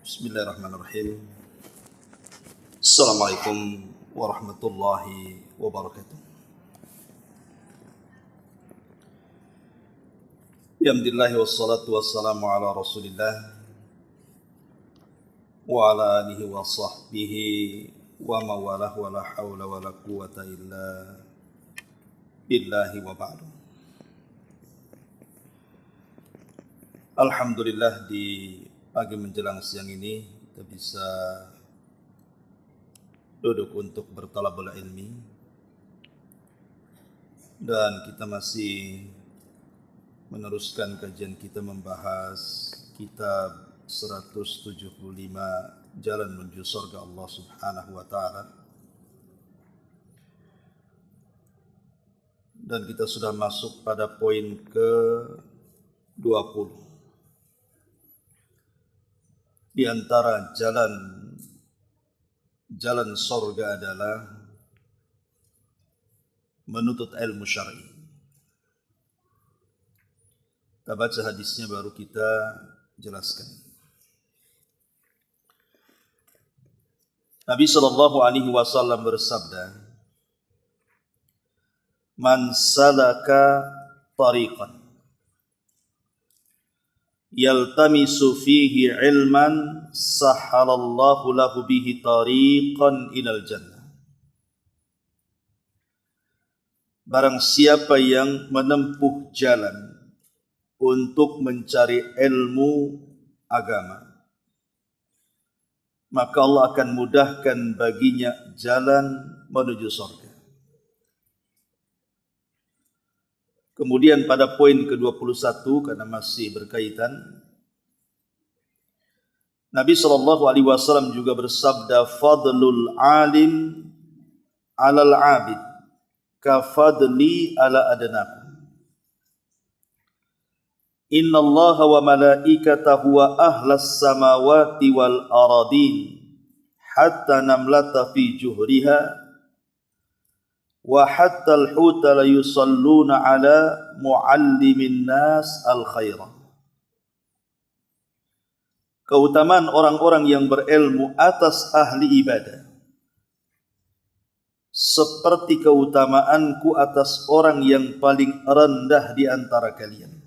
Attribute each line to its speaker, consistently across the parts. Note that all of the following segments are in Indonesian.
Speaker 1: Bismillahirrahmanirrahim. Assalamualaikum warahmatullahi wabarakatuh. Alhamdulillah wassalatu wassalamu ala Rasulillah wa ala alihi wa sahbihi wa mawalah wa la hawla wa la quwata illa billahi wa ba'du. Alhamdulillah, di pagi menjelang siang ini kita bisa duduk untuk bertalabul ilmi, dan kita masih meneruskan kajian kita membahas kitab 175 Jalan Menuju Surga Allah Subhanahu wa Ta'ala, dan kita sudah masuk pada poin ke-20. Di antara jalan surga adalah menuntut ilmu syar'i. Kita baca hadisnya baru kita jelaskan. Nabi sallallahu alaihi wasallam bersabda, "Man salaka tariqan yaltamisu fihi ilman sahhalallahu lahu bihi tariqan ilal jannah." Barang siapa yang menempuh jalan untuk mencari ilmu agama, maka Allah akan mudahkan baginya jalan menuju surga. Kemudian pada poin ke-21, karena masih berkaitan, Nabi SAW juga bersabda, "Fadlul alim alal abid ka fadli ala adnakum. Inna Allah wa malaikatahu wa ahlas samawati wal aradin hatta namlata fi juhriha wa hatta al-huta la yusalluna ala muallimin nas al-khairah." Keutamaan orang-orang yang berilmu atas ahli ibadah seperti keutamaanku atas orang yang paling rendah di antara kalian.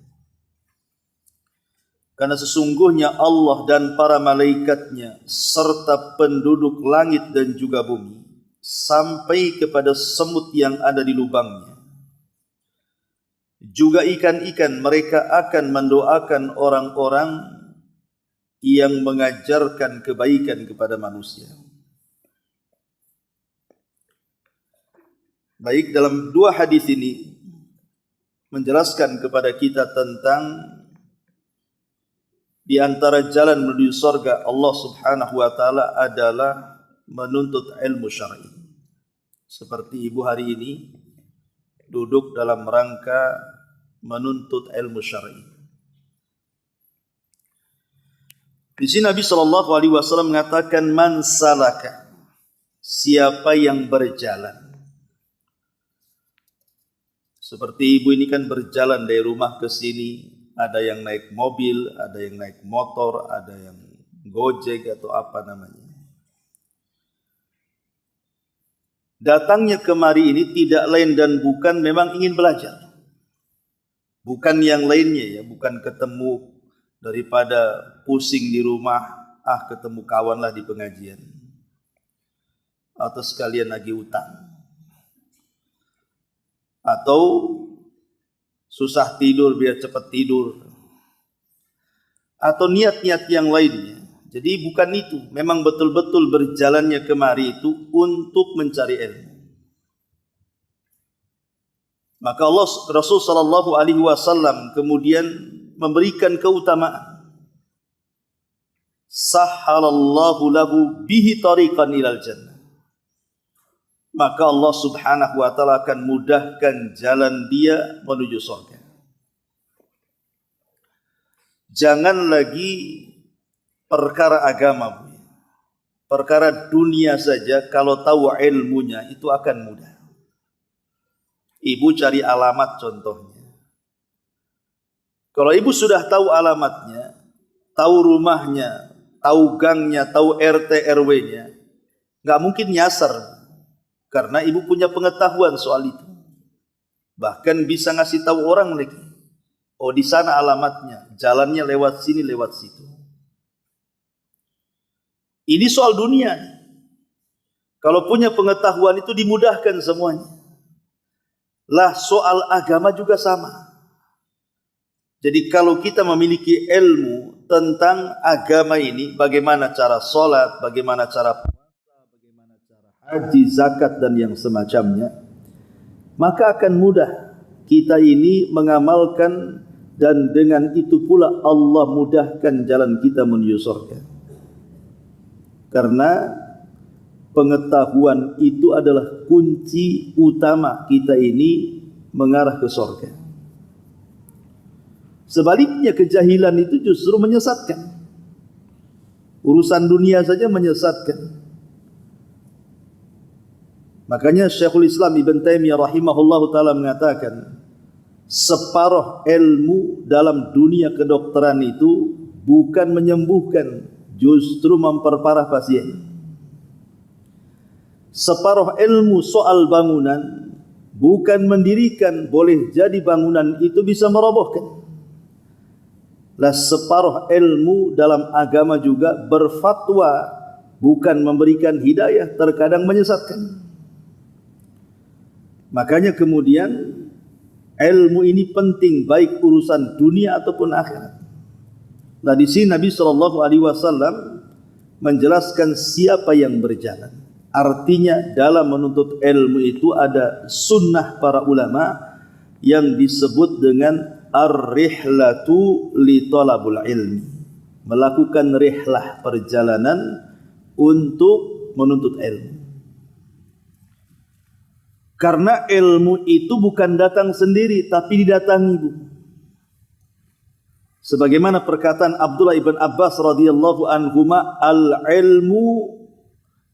Speaker 1: Karena sesungguhnya Allah dan para malaikatnya serta penduduk langit dan juga bumi sampai kepada semut yang ada di lubangnya, juga ikan-ikan, mereka akan mendoakan orang-orang yang mengajarkan kebaikan kepada manusia. Baik, dalam dua hadis ini menjelaskan kepada kita tentang di antara jalan menuju surga Allah Subhanahu wa Ta'ala adalah menuntut ilmu syar'i. Seperti ibu hari ini duduk dalam rangka menuntut ilmu syar'i. Di sini Nabi sallallahu alaihi wasallam mengatakan, "Man salaka," siapa yang berjalan. Seperti ibu ini kan berjalan dari rumah ke sini, ada yang naik mobil, ada yang naik motor, ada yang gojek atau apa namanya. Datangnya kemari ini tidak lain dan bukan memang ingin belajar. Bukan yang lainnya ya, bukan ketemu daripada pusing di rumah, ketemu kawan lah di pengajian. Atau sekalian lagi utang. Atau susah tidur biar cepat tidur. Atau niat-niat yang lainnya. Jadi bukan itu, memang betul-betul berjalannya kemari itu untuk mencari ilmu. Maka Rasul sallallahu alaihi wasallam kemudian memberikan keutamaan. Sahhalallahu lahu bihi tariqan ilal jannah. Maka Allah Subhanahu wa Ta'ala akan mudahkan jalan dia menuju surga. Jangan lagi perkara agama, perkara dunia saja, kalau tahu ilmunya itu akan mudah. Ibu cari alamat contohnya. Kalau ibu sudah tahu alamatnya, tahu rumahnya, tahu gangnya, tahu RT RW-nya, nggak mungkin nyasar karena ibu punya pengetahuan soal itu. Bahkan bisa ngasih tahu orang lagi, oh di sana alamatnya, jalannya lewat sini, lewat situ. Ini soal dunia. Kalau punya pengetahuan itu dimudahkan semuanya. Lah soal agama juga sama. Jadi kalau kita memiliki ilmu tentang agama ini, bagaimana cara sholat, bagaimana cara puasa, bagaimana cara haji, zakat dan yang semacamnya, maka akan mudah kita ini mengamalkan, dan dengan itu pula Allah mudahkan jalan kita menuju surga. Karena pengetahuan itu adalah kunci utama kita ini mengarah ke surga. Sebaliknya kejahilan itu justru menyesatkan. Urusan dunia saja menyesatkan. Makanya Syekhul Islam Ibn Taimiyah rahimahullah ta'ala mengatakan, separuh ilmu dalam dunia kedokteran itu bukan menyembuhkan, justru memperparah pasien. Separuh ilmu soal bangunan bukan mendirikan, boleh jadi bangunan itu bisa merobohkan. Lah separuh ilmu dalam agama juga berfatwa, bukan memberikan hidayah, terkadang menyesatkan. Makanya kemudian ilmu ini penting, baik urusan dunia ataupun akhirat. Nah di sini Nabi SAW menjelaskan siapa yang berjalan. Artinya dalam menuntut ilmu itu ada sunnah para ulama yang disebut dengan ar-rihlatu li talabul ilmi, melakukan rihlah, perjalanan untuk menuntut ilmu. Karena ilmu itu bukan datang sendiri, tapi didatangi, Bu. Sebagaimana perkataan Abdullah ibn Abbas radhiyallahu anhuma, al-ilmu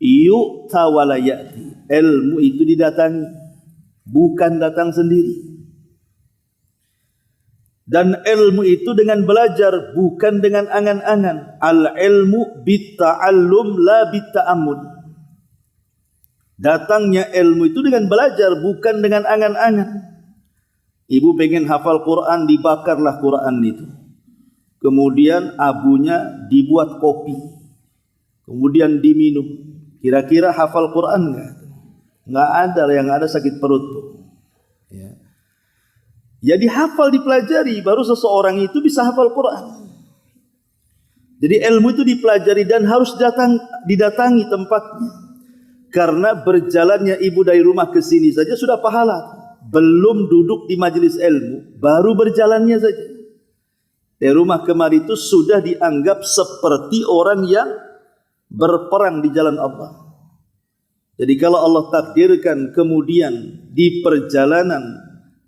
Speaker 1: yu'ta wa la ya'ti. Ilmu itu didatangi, bukan datang sendiri. Dan ilmu itu dengan belajar, bukan dengan angan-angan. Al-ilmu bitta'allum la bitta'ammud. Datangnya ilmu itu dengan belajar, bukan dengan angan-angan. Ibu pengen hafal Quran, dibakarlah Quran itu. Kemudian abunya dibuat kopi, kemudian diminum. Kira-kira hafal Quran enggak? Enggak ada, yang ada sakit perut. Ya. Jadi hafal dipelajari, baru seseorang itu bisa hafal Quran. Jadi ilmu itu dipelajari dan harus didatangi tempatnya. Karena berjalannya ibu dari rumah ke sini saja sudah pahala. Belum duduk di majelis ilmu, baru berjalannya saja. Dari rumah kemari itu sudah dianggap seperti orang yang berperang di jalan Allah. Jadi kalau Allah takdirkan kemudian di perjalanan,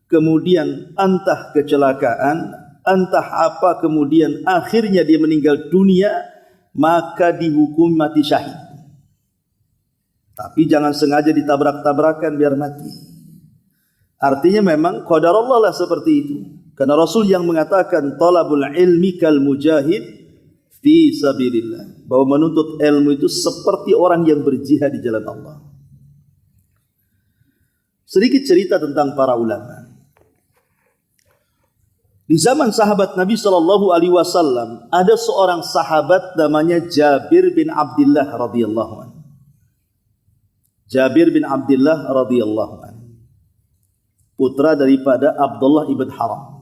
Speaker 1: kemudian entah kecelakaan, entah apa, kemudian akhirnya dia meninggal dunia, maka dihukum mati syahid. Tapi jangan sengaja ditabrak-tabrakan biar mati. Artinya memang qadar Allah lah seperti itu. Karena Rasul yang mengatakan talabul ilmi kal mujahid fi sabilillah, bahwa menuntut ilmu itu seperti orang yang berjihad di jalan Allah. Sedikit cerita tentang para ulama. Di zaman sahabat Nabi SAW ada seorang sahabat namanya Jabir bin Abdullah radhiyallahu anhu. Jabir bin Abdullah radhiyallahu anhu, putra daripada Abdullah ibn Haram.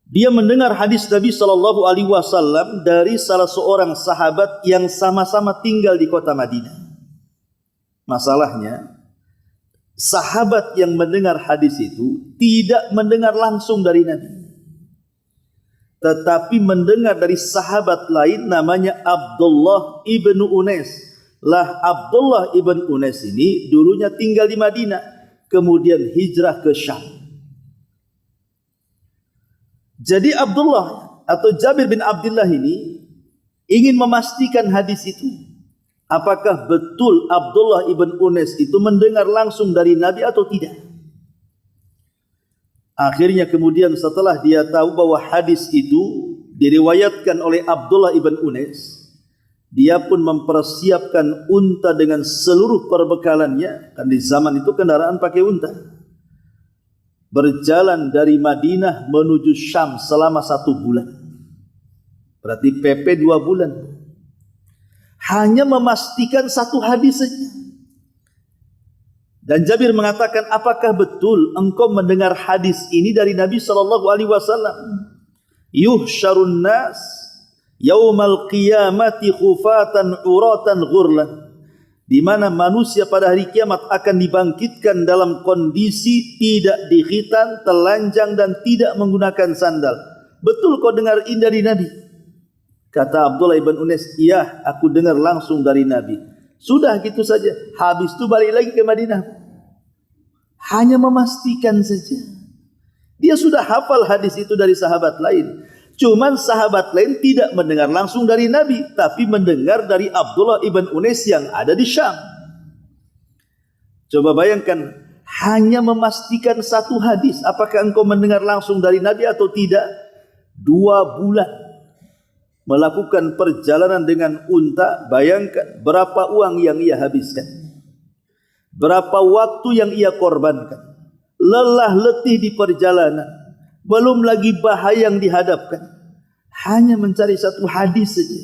Speaker 1: Dia mendengar hadis Nabi SAW dari salah seorang sahabat yang sama-sama tinggal di kota Madinah. Masalahnya, sahabat yang mendengar hadis itu tidak mendengar langsung dari Nabi, tetapi mendengar dari sahabat lain namanya Abdullah ibn Unais. Lah Abdullah ibn Unais ini dulunya tinggal di Madinah, kemudian hijrah ke Syam. Jadi Abdullah atau Jabir bin Abdullah ini ingin memastikan hadis itu. Apakah betul Abdullah ibn Unais itu mendengar langsung dari Nabi atau tidak? Akhirnya kemudian setelah dia tahu bahwa hadis itu Diriwayatkan oleh Abdullah ibn Unais, dia pun mempersiapkan unta dengan seluruh perbekalannya. Kan di zaman itu kendaraan pakai unta. Berjalan dari Madinah menuju Syam selama 1 bulan. Berarti PP 2 bulan. Hanya memastikan 1 hadis saja. Dan Jabir mengatakan, apakah betul engkau mendengar hadis ini dari Nabi SAW? Yuhsyarun nas yaumal qiyamati khufatan uratan ghurlan, di mana manusia pada hari kiamat akan dibangkitkan dalam kondisi tidak dikhitan, telanjang dan tidak menggunakan sandal. Betul kau dengar ini dari Nabi? Kata Abdullah ibn Unais, iya, aku dengar langsung dari Nabi. Sudah gitu saja. Habis itu balik lagi ke Madinah. Hanya memastikan saja. Dia sudah hafal hadis itu dari sahabat lain. Cuman sahabat lain tidak mendengar langsung dari Nabi, tapi mendengar dari Abdullah ibn Unais yang ada di Syam. Coba bayangkan, hanya memastikan 1 hadis, apakah engkau mendengar langsung dari Nabi atau tidak? 2 bulan melakukan perjalanan dengan unta. Bayangkan berapa uang yang ia habiskan, berapa waktu yang ia korbankan, lelah letih di perjalanan, belum lagi bahaya yang dihadapkan. Hanya mencari 1 hadis saja.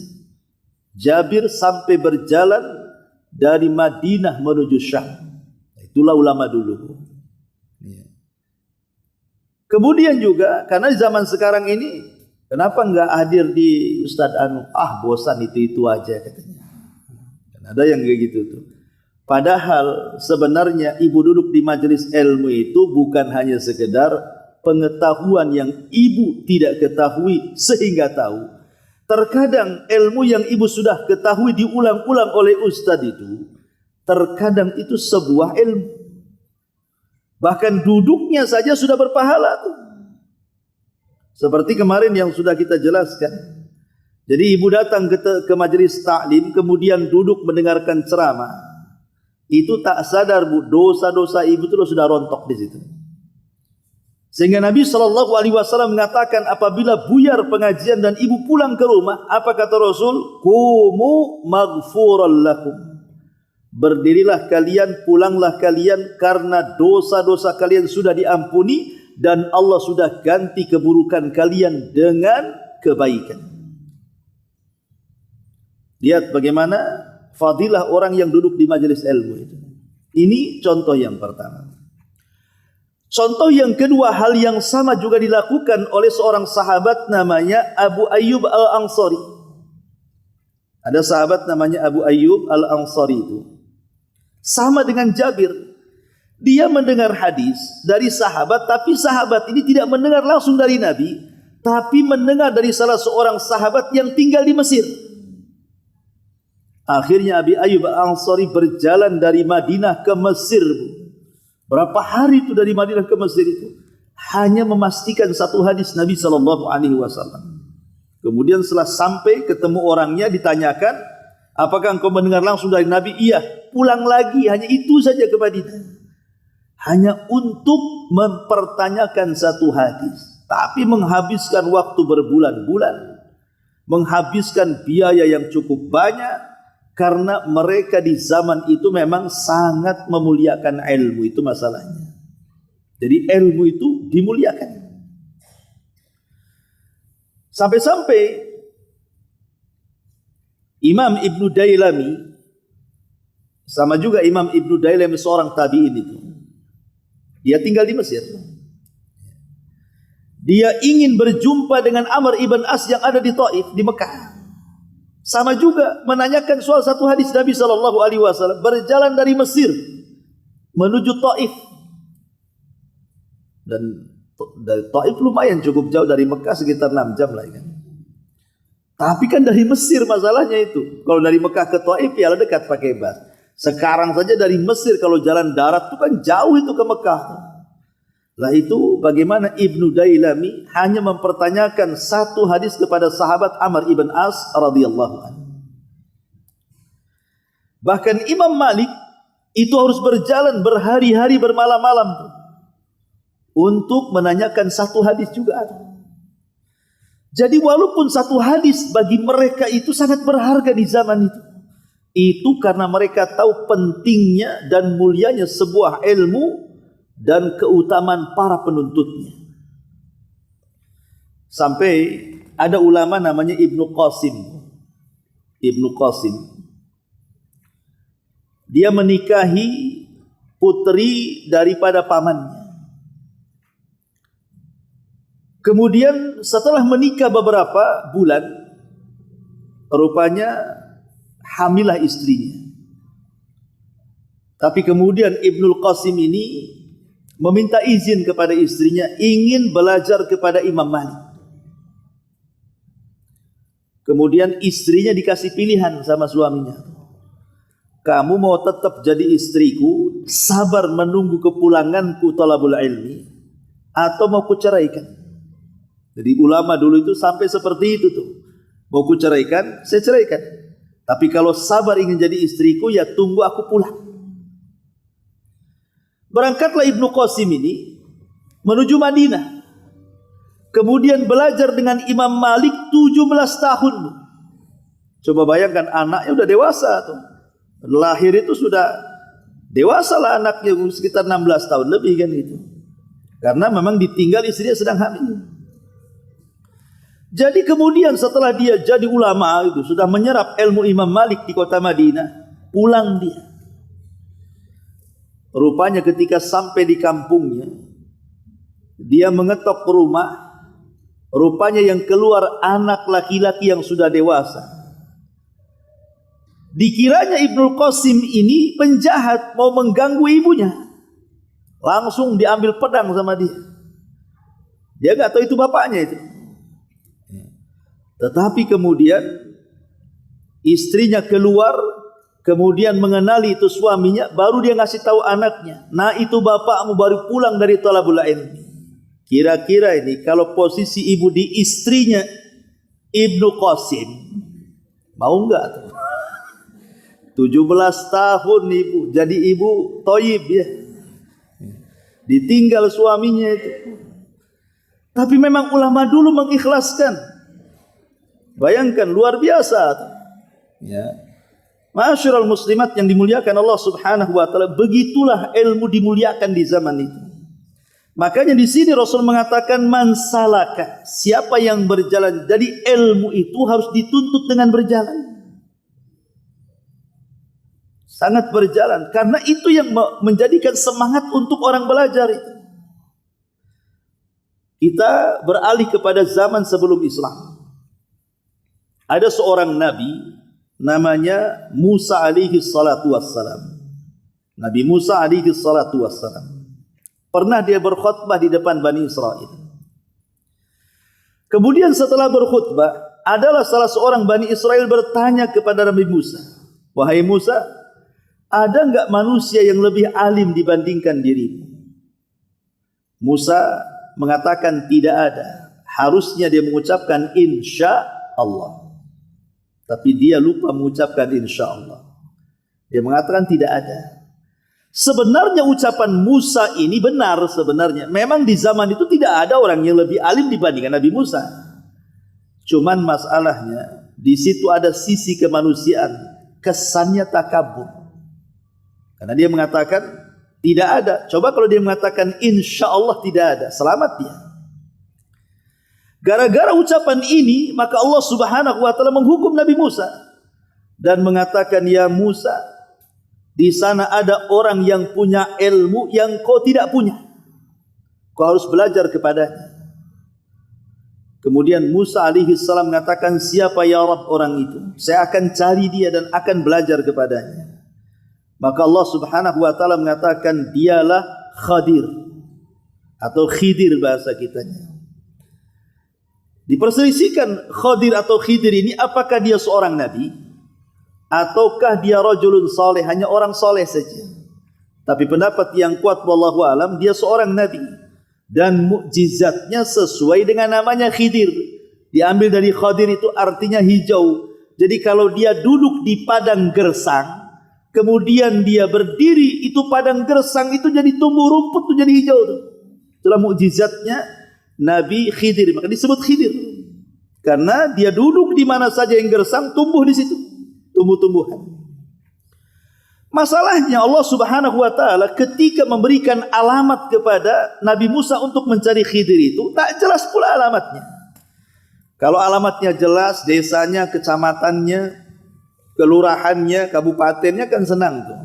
Speaker 1: Jabir sampai berjalan dari Madinah menuju Syam. Itulah ulama dulu. Kemudian juga, karena zaman sekarang ini, kenapa enggak hadir di Ustadz Anu? Bosan itu aja katanya. Dan ada yang kayak gitu tuh. Padahal sebenarnya ibu duduk di majelis ilmu itu bukan hanya sekedar pengetahuan yang ibu tidak ketahui sehingga tahu. Terkadang ilmu yang ibu sudah ketahui diulang-ulang oleh ustadz itu, terkadang itu sebuah ilmu. Bahkan duduknya saja sudah berpahala tuh. Seperti kemarin yang sudah kita jelaskan. Jadi ibu datang ke majelis taklim, kemudian duduk mendengarkan ceramah. Itu tak sadar bu, dosa-dosa ibu itu sudah rontok di situ. Sehingga Nabi SAW mengatakan, apabila buyar pengajian dan ibu pulang ke rumah, apa kata Rasul? Qumu maghfuran lakum. Berdirilah kalian, pulanglah kalian, karena dosa-dosa kalian sudah diampuni dan Allah sudah ganti keburukan kalian dengan kebaikan. Lihat bagaimana fadilah orang yang duduk di majelis ilmu itu. Ini contoh yang pertama. Contoh yang kedua, hal yang sama juga dilakukan oleh seorang sahabat namanya Abu Ayyub Al-Ansari. Ada sahabat namanya Abu Ayyub Al-Ansari itu. Sama dengan Jabir. Dia mendengar hadis dari sahabat, tapi sahabat ini tidak mendengar langsung dari Nabi, tapi mendengar dari salah seorang sahabat yang tinggal di Mesir. Akhirnya Abi Ayyub Al-Ansari berjalan dari Madinah ke Mesir. Berapa hari itu dari Madinah ke Mesir itu? Hanya memastikan 1 hadis Nabi SAW. Kemudian setelah sampai ketemu orangnya, ditanyakan, apakah engkau mendengar langsung dari Nabi? Iya. Pulang lagi, hanya itu saja ke Madinah. Hanya untuk mempertanyakan 1 hadis. Tapi menghabiskan waktu berbulan-bulan. Menghabiskan biaya yang cukup banyak. Karena mereka di zaman itu memang sangat memuliakan ilmu, itu masalahnya. Jadi ilmu itu dimuliakan. Sampai-sampai Imam Ibnu Dailami, sama juga Imam Ibnu Dailami seorang tabi'in itu, dia tinggal di Mesir. Dia ingin berjumpa dengan Amr ibn As yang ada di Taif, di Mekah. Sama juga menanyakan soal 1 hadis Nabi SAW. Berjalan dari Mesir menuju Taif. Dan dari Taif lumayan cukup jauh, dari Mekah sekitar 6 jam lah kan. Tapi kan dari Mesir masalahnya itu. Kalau dari Mekah ke Taif ya dekat pakai bus. Sekarang saja dari Mesir kalau jalan darat itu kan jauh itu ke Mekah. Lah itu bagaimana Ibnu Dailami hanya mempertanyakan 1 hadis kepada sahabat Amr ibn As radhiyallahu anhu. Bahkan Imam Malik itu harus berjalan berhari-hari bermalam-malam untuk menanyakan 1 hadis juga. Jadi walaupun satu hadis bagi mereka itu sangat berharga di zaman itu karena mereka tahu pentingnya dan mulianya sebuah ilmu dan keutamaan para penuntutnya. Sampai ada ulama namanya Ibnu Qasim. Ibnu Qasim. Dia menikahi putri daripada pamannya. Kemudian setelah menikah beberapa bulan, rupanya hamilah istrinya. Tapi kemudian Ibnul Qasim ini meminta izin kepada istrinya ingin belajar kepada Imam Malik. Kemudian istrinya dikasih pilihan sama suaminya. Kamu mau tetap jadi istriku, sabar menunggu kepulanganku talabul ilmi, atau mau kuceraikan? Jadi ulama dulu itu sampai seperti itu tuh. Mau kuceraikan, saya ceraikan. Tapi kalau sabar ingin jadi istriku, ya tunggu aku pulang. Berangkatlah Ibnu Qasim ini menuju Madinah. Kemudian belajar dengan Imam Malik 17 tahun. Coba bayangkan anaknya udah dewasa tuh. Lahir itu sudah dewasa lah anaknya, sekitar 16 tahun lebih kan itu. Karena memang ditinggal istrinya sedang hamil. Jadi kemudian setelah dia jadi ulama itu, sudah menyerap ilmu Imam Malik di kota Madinah, pulang dia. Rupanya ketika sampai di kampungnya, dia mengetok rumah. Rupanya yang keluar anak laki-laki yang sudah dewasa. Dikiranya Ibnu Qasim ini penjahat mau mengganggu ibunya. Langsung diambil pedang sama dia. Dia nggak tahu itu bapaknya itu. Tetapi kemudian istrinya keluar, kemudian mengenali itu suaminya, baru dia ngasih tahu anaknya, nah itu bapakmu baru pulang dari thalabul ilmi. Kira-kira ini kalau posisi ibu di istrinya Ibnu Qasim, mau nggak tuh? 17 tahun ibu, jadi ibu toyib ya, ditinggal suaminya itu. Tapi memang ulama dulu mengikhlaskan. Bayangkan luar biasa. Ya. Ma'asyiral muslimat yang dimuliakan Allah Subhanahu wa taala, begitulah ilmu dimuliakan di zaman itu. Makanya di sini Rasul mengatakan man salaka, siapa yang berjalan. Jadi ilmu itu harus dituntut dengan berjalan. Sangat berjalan karena itu yang menjadikan semangat untuk orang belajar itu. Kita beralih kepada zaman sebelum Islam. Ada seorang nabi namanya Musa alaihi salatu wassalam. Nabi Musa alaihi salatu wassalam. Pernah dia berkhutbah di depan Bani Israel. Kemudian setelah berkhutbah, adalah salah seorang Bani Israel bertanya kepada Nabi Musa, "Wahai Musa, ada enggak manusia yang lebih alim dibandingkan dirimu?" Musa mengatakan tidak ada. Harusnya dia mengucapkan insya Allah. Tapi dia lupa mengucapkan insya Allah. Dia mengatakan tidak ada. Sebenarnya ucapan Musa ini benar sebenarnya. Memang di zaman itu tidak ada orang yang lebih alim dibandingkan Nabi Musa. Cuman masalahnya di situ ada sisi kemanusiaan, kesannya takabur. Karena dia mengatakan tidak ada. Coba kalau dia mengatakan insya Allah tidak ada, selamat dia. Gara-gara ucapan ini, maka Allah Subhanahu wa taala menghukum Nabi Musa dan mengatakan, "Ya Musa, di sana ada orang yang punya ilmu yang kau tidak punya. Kau harus belajar kepadanya." Kemudian Musa alaihi salam mengatakan, "Siapa ya Rabb orang itu? Saya akan cari dia dan akan belajar kepadanya." Maka Allah Subhanahu wa taala mengatakan, "Dialah Khadir," atau Khidir bahasa kitanya. Diperselisihkan Khadir atau Khidir ini apakah dia seorang nabi ataukah dia rajulun saleh, hanya orang saleh saja. Tapi pendapat yang kuat wallahu alam dia seorang nabi dan mukjizatnya sesuai dengan namanya Khidir. Diambil dari Khadir itu artinya hijau. Jadi kalau dia duduk di padang gersang, kemudian dia berdiri, itu padang gersang itu jadi tumbuh rumput, itu jadi hijau tuh. Itulah mukjizatnya Nabi Khidir, maka disebut Khidir. Karena dia duduk di mana saja yang gersang, tumbuh di situ, tumbuh-tumbuhan. Masalahnya Allah Subhanahu wa taala ketika memberikan alamat kepada Nabi Musa untuk mencari Khidir itu tak jelas pula alamatnya. Kalau alamatnya jelas, desanya, kecamatannya, kelurahannya, kabupatennya kan senang tuh.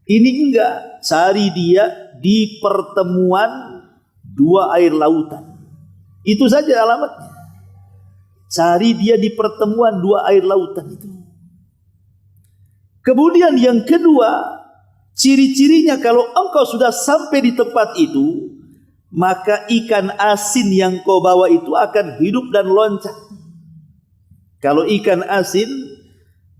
Speaker 1: Ini enggak, cari dia di pertemuan dua air lautan. Itu saja alamatnya. Cari dia di pertemuan dua air lautan itu. Kemudian yang kedua, ciri-cirinya kalau engkau sudah sampai di tempat itu, maka ikan asin yang kau bawa itu akan hidup dan loncat. Kalau ikan asin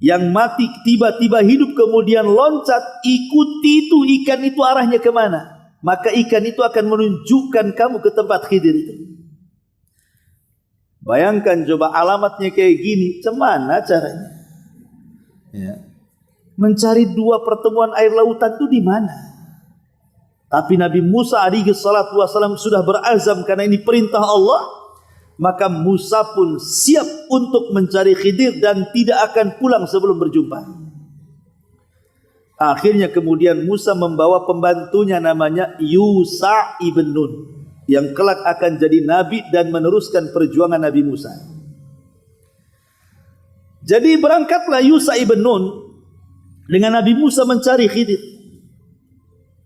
Speaker 1: yang mati tiba-tiba hidup kemudian loncat, ikuti itu ikan itu arahnya kemana, maka ikan itu akan menunjukkan kamu ke tempat Khidir itu. Bayangkan coba alamatnya kayak gini, cemana caranya? Ya. Mencari dua pertemuan air lautan itu di mana? Tapi Nabi Musa alaihi salatu wasallam sudah berazam karena ini perintah Allah, maka Musa pun siap untuk mencari Khidir dan tidak akan pulang sebelum berjumpa. Akhirnya kemudian Musa membawa pembantunya namanya Yusha ibn Nun, yang kelak akan jadi nabi dan meneruskan perjuangan Nabi Musa. Jadi berangkatlah Yusha ibn Nun dengan Nabi Musa mencari Khidir.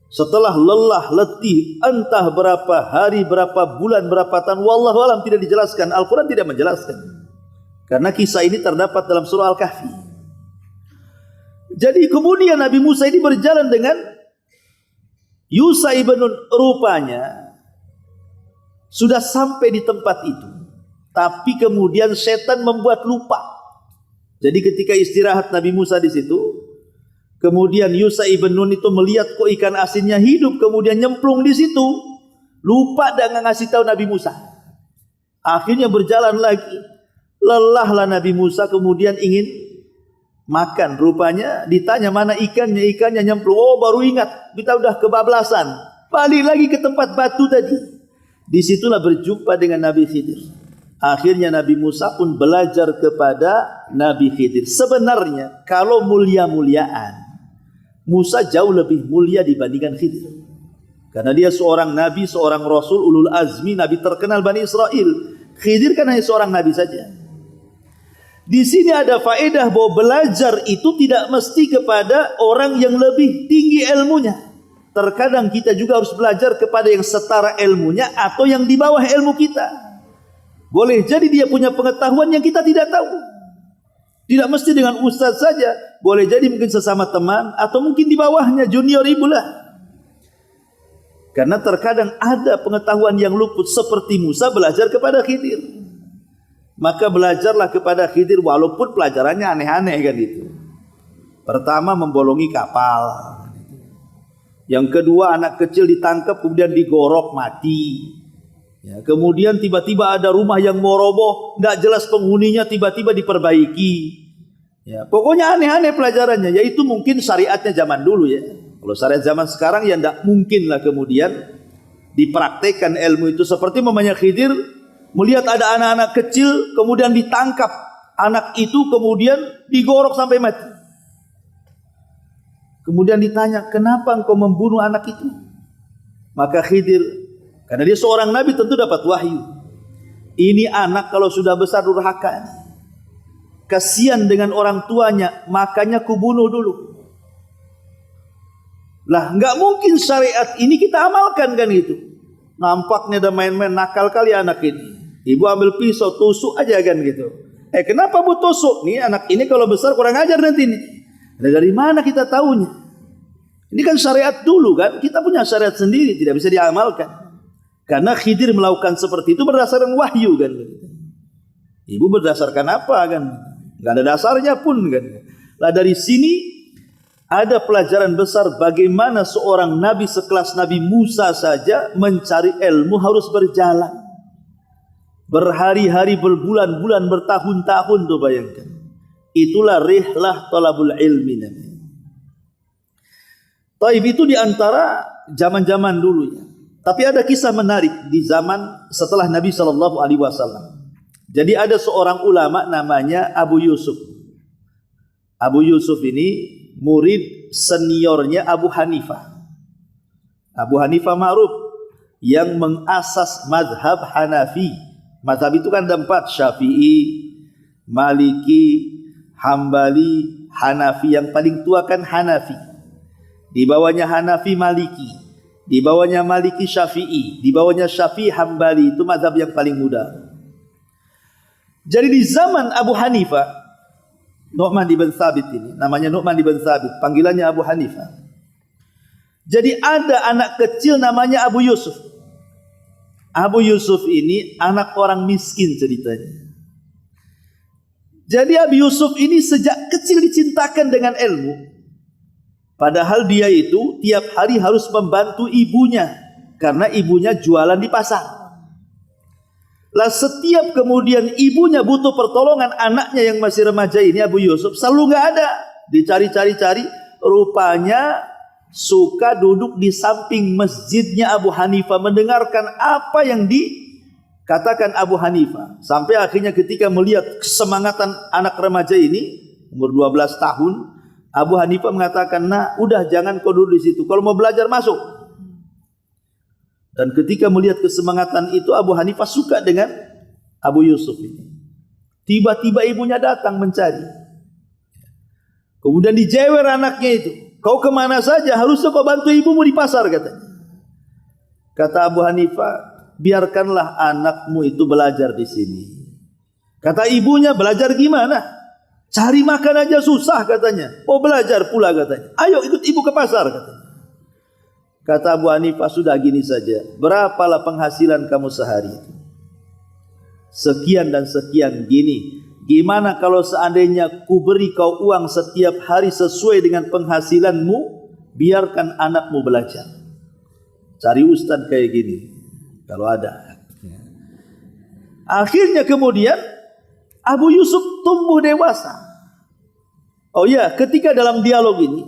Speaker 1: Setelah lelah letih entah berapa hari, berapa bulan, berapa tahun, wallahu alam tidak dijelaskan, Al-Quran tidak menjelaskan. Karena kisah ini terdapat dalam surah Al-Kahfi. Jadi kemudian Nabi Musa ini berjalan dengan Yusha ibn Nun, rupanya sudah sampai di tempat itu, tapi kemudian setan membuat lupa. Jadi ketika istirahat Nabi Musa di situ, kemudian Yusha ibn Nun itu melihat kok ikan asinnya hidup, kemudian nyemplung di situ, lupa dan ngasih tahu Nabi Musa. Akhirnya berjalan lagi, lelahlah Nabi Musa, kemudian ingin makan. Rupanya ditanya mana ikannya, ikannya nyemplung. Oh baru ingat, kita udah kebablasan, balik lagi ke tempat batu tadi. Disitulah berjumpa dengan Nabi Khidir. Akhirnya Nabi Musa pun belajar kepada Nabi Khidir. Sebenarnya kalau mulia-muliaan, Musa jauh lebih mulia dibandingkan Khidir. Karena dia seorang nabi, seorang rasul, ulul azmi, nabi terkenal Bani Israel. Khidir kan hanya seorang nabi saja. Di sini ada faedah bahwa belajar itu tidak mesti kepada orang yang lebih tinggi ilmunya. Terkadang kita juga harus belajar kepada yang setara ilmunya atau yang di bawah ilmu kita. Boleh jadi dia punya pengetahuan yang kita tidak tahu. Tidak mesti dengan ustaz saja. Boleh jadi mungkin sesama teman atau mungkin di bawahnya junior ibu lah. Karena terkadang ada pengetahuan yang luput, seperti Musa belajar kepada Khidir. Maka belajarlah kepada Khidir walaupun pelajarannya aneh-aneh kan itu. Pertama membolongi kapal. Yang kedua anak kecil ditangkap kemudian digorok mati. Ya, kemudian tiba-tiba ada rumah yang mau roboh, nggak jelas penghuninya, tiba-tiba diperbaiki. Ya, pokoknya aneh-aneh pelajarannya. Yaitu mungkin syariatnya zaman dulu ya. Kalau syariat zaman sekarang ya nggak mungkin lah kemudian dipraktekkan ilmu itu. Seperti mamanya Khidir melihat ada anak-anak kecil kemudian ditangkap, anak itu kemudian digorok sampai mati. Kemudian ditanya, kenapa engkau membunuh anak itu? Maka Khidir, karena dia seorang nabi tentu dapat wahyu. Ini anak kalau sudah besar durhaka, kasihan dengan orang tuanya, makanya kubunuh dulu. Lah nggak mungkin syariat ini kita amalkan kan itu. Nampaknya ada main-main nakal kali anak ini. Ibu ambil pisau tusuk aja kan gitu. Kenapa bu tusuk? Nih anak ini kalau besar kurang ajar nanti nih. Dari mana kita tahunya? Ini kan syariat dulu kan. Kita punya syariat sendiri, tidak bisa diamalkan. Karena Khidir melakukan seperti itu berdasarkan wahyu kan. Ibu berdasarkan apa kan? Gak ada dasarnya pun kan. Lah dari sini ada pelajaran besar bagaimana seorang nabi sekelas Nabi Musa saja mencari ilmu harus berjalan. Berhari-hari, berbulan-bulan, bertahun-tahun tuh bayangkan. Itulah rihlah talabul ilmi namanya. Taib itu diantara zaman-zaman dulu ya. Tapi ada kisah menarik di zaman setelah Nabi SAW. Jadi ada seorang ulama namanya Abu Yusuf. Abu Yusuf ini murid seniornya Abu Hanifah. Abu Hanifah ma'ruf yang mengasas mazhab Hanafi. Mazhab itu kan ada 4, Syafi'i, Maliki, Hambali, Hanafi. Yang paling tua kan Hanafi. Di bawahnya Hanafi, Maliki. Di bawahnya Maliki, Syafi'i. Di bawahnya Syafi'i, Hambali. Itu mazhab yang paling muda. Jadi di zaman Abu Hanifah, Nu'man bin Thabit ini, namanya Nu'man bin Thabit, panggilannya Abu Hanifah. Jadi ada anak kecil namanya Abu Yusuf. Abu Yusuf ini anak orang miskin ceritanya. Jadi Abu Yusuf ini sejak kecil dicintakan dengan ilmu. Padahal dia itu tiap hari harus membantu ibunya, karena ibunya jualan di pasar. Lah setiap kemudian ibunya butuh pertolongan anaknya yang masih remaja ini, Abu Yusuf, selalu nggak ada. Dicari-cari, rupanya suka duduk di samping masjidnya Abu Hanifah mendengarkan apa yang dikatakan Abu Hanifah. Sampai akhirnya ketika melihat kesemangatan anak remaja ini, umur 12 tahun, Abu Hanifah mengatakan, "Nah, udah jangan kau duduk di situ. Kalau mau belajar masuk." Dan ketika melihat kesemangatan itu, Abu Hanifah suka dengan Abu Yusuf ini. Tiba-tiba ibunya datang mencari. Kemudian dijewer anaknya itu. "Kau kemana saja? Harusnya kau bantu ibumu di pasar," katanya. Kata Abu Hanifah, "Biarkanlah anakmu itu belajar di sini." Kata ibunya, "Belajar gimana? Cari makan aja susah," katanya. "Oh, belajar pula," katanya. "Ayo ikut ibu ke pasar," katanya. Kata Abu Hanifah, "Sudah gini saja. Berapalah penghasilan kamu sehari?" "Sekian dan sekian." "Gini, gimana kalau seandainya ku beri kau uang setiap hari sesuai dengan penghasilanmu, biarkan anakmu belajar. Cari ustadz kayak gini kalau ada." Akhirnya kemudian Abu Yusuf tumbuh dewasa. Oh ya, ketika dalam dialog ini,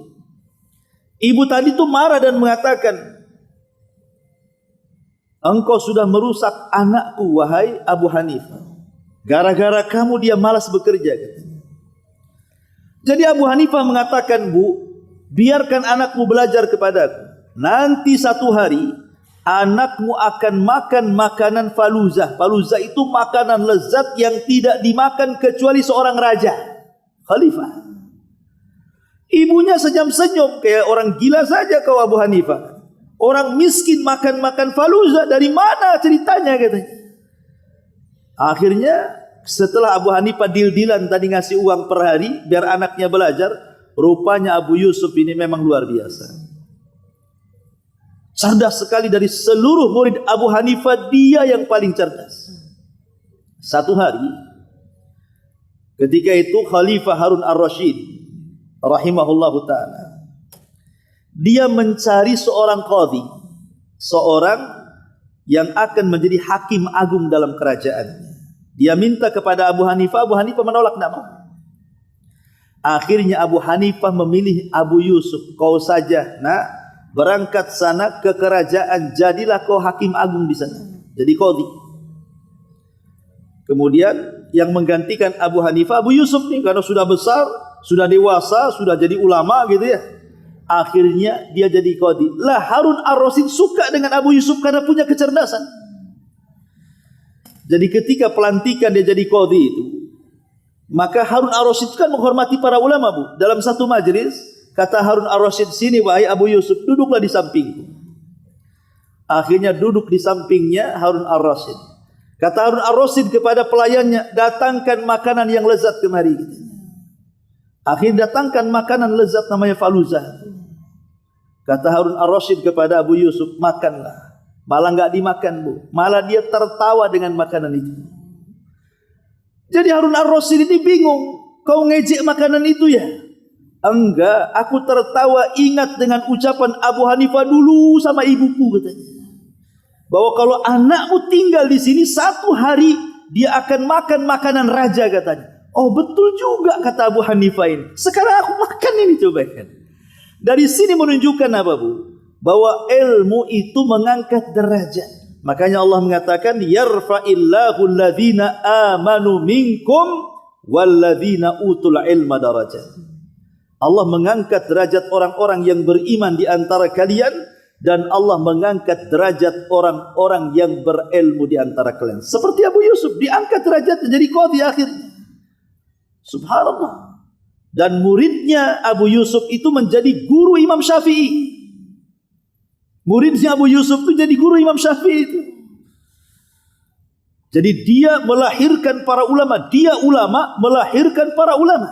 Speaker 1: ibu tadi itu marah dan mengatakan, "Engkau sudah merusak anakku, wahai Abu Hanifah. Gara-gara kamu dia malas bekerja," katanya. Jadi Abu Hanifah mengatakan, "Bu, biarkan anakmu belajar kepadaku. Nanti satu hari anakmu akan makan makanan faluzah." Faluzah itu makanan lezat yang tidak dimakan kecuali seorang raja, khalifah. Ibunya senyum-senyum, "Kayak orang gila saja kau Abu Hanifah. Orang miskin makan-makan faluzah, dari mana ceritanya?" katanya. Akhirnya setelah Abu Hanifah deal-dealan tadi ngasih uang per hari biar anaknya belajar, rupanya Abu Yusuf ini memang luar biasa. Cerdas sekali, dari seluruh murid Abu Hanifah dia yang paling cerdas. Satu hari ketika itu Khalifah Harun ar-Rasyid rahimahullahu ta'ala, dia mencari seorang qadhi, seorang yang akan menjadi hakim agung dalam kerajaannya. Dia minta kepada Abu Hanifah, Abu Hanifah menolak, tidak mau. Akhirnya Abu Hanifah memilih Abu Yusuf, "Kau saja nak berangkat sana ke kerajaan, jadilah kau hakim agung di sana, jadi qadhi." Kemudian yang menggantikan Abu Hanifah, Abu Yusuf nih, karena sudah besar, sudah dewasa, sudah jadi ulama gitu ya. Akhirnya dia jadi qadhi. Lah Harun ar-Rasyid suka dengan Abu Yusuf karena punya kecerdasan. Jadi ketika pelantikan dia jadi qadhi itu, maka Harun ar-Rasyid kan menghormati para ulama, Bu. Dalam satu majelis, kata Harun ar-Rasyid, "Sini wahai Abu Yusuf, duduklah di sampingku." Akhirnya duduk di sampingnya Harun ar-Rasyid. Kata Harun ar-Rasyid kepada pelayannya, "Datangkan makanan yang lezat kemari." Akhirnya datangkan makanan lezat namanya faluzah. Kata Harun ar-Rasyid kepada Abu Yusuf, "Makanlah." Malah nggak dimakan, Bu. Malah dia tertawa dengan makanan itu. Jadi Harun ar-Rasyid ini bingung. "Kau ngejek makanan itu ya?" "Enggak, aku tertawa ingat dengan ucapan Abu Hanifah dulu sama ibuku," katanya. "Bahwa kalau anakmu tinggal di sini satu hari, dia akan makan makanan raja," katanya. Oh betul juga kata Abu Hanifah ini. Sekarang aku makan ini, coba kan. Dari sini menunjukkan apa, Bu? Bahwa ilmu itu mengangkat derajat. Makanya Allah mengatakan yarfa'illahu alladhina amanu minkum walladzina utul ilma darajat. Allah mengangkat derajat orang-orang yang beriman di antara kalian dan Allah mengangkat derajat orang-orang yang berilmu di antara kalian. Seperti Abu Yusuf diangkat derajatnya jadi qadhi akhirnya. Subhanallah. Dan muridnya Abu Yusuf itu menjadi guru Imam Syafi'i. Muridnya Abu Yusuf itu jadi guru Imam Syafi'i itu. Jadi dia melahirkan para ulama. Dia ulama melahirkan para ulama.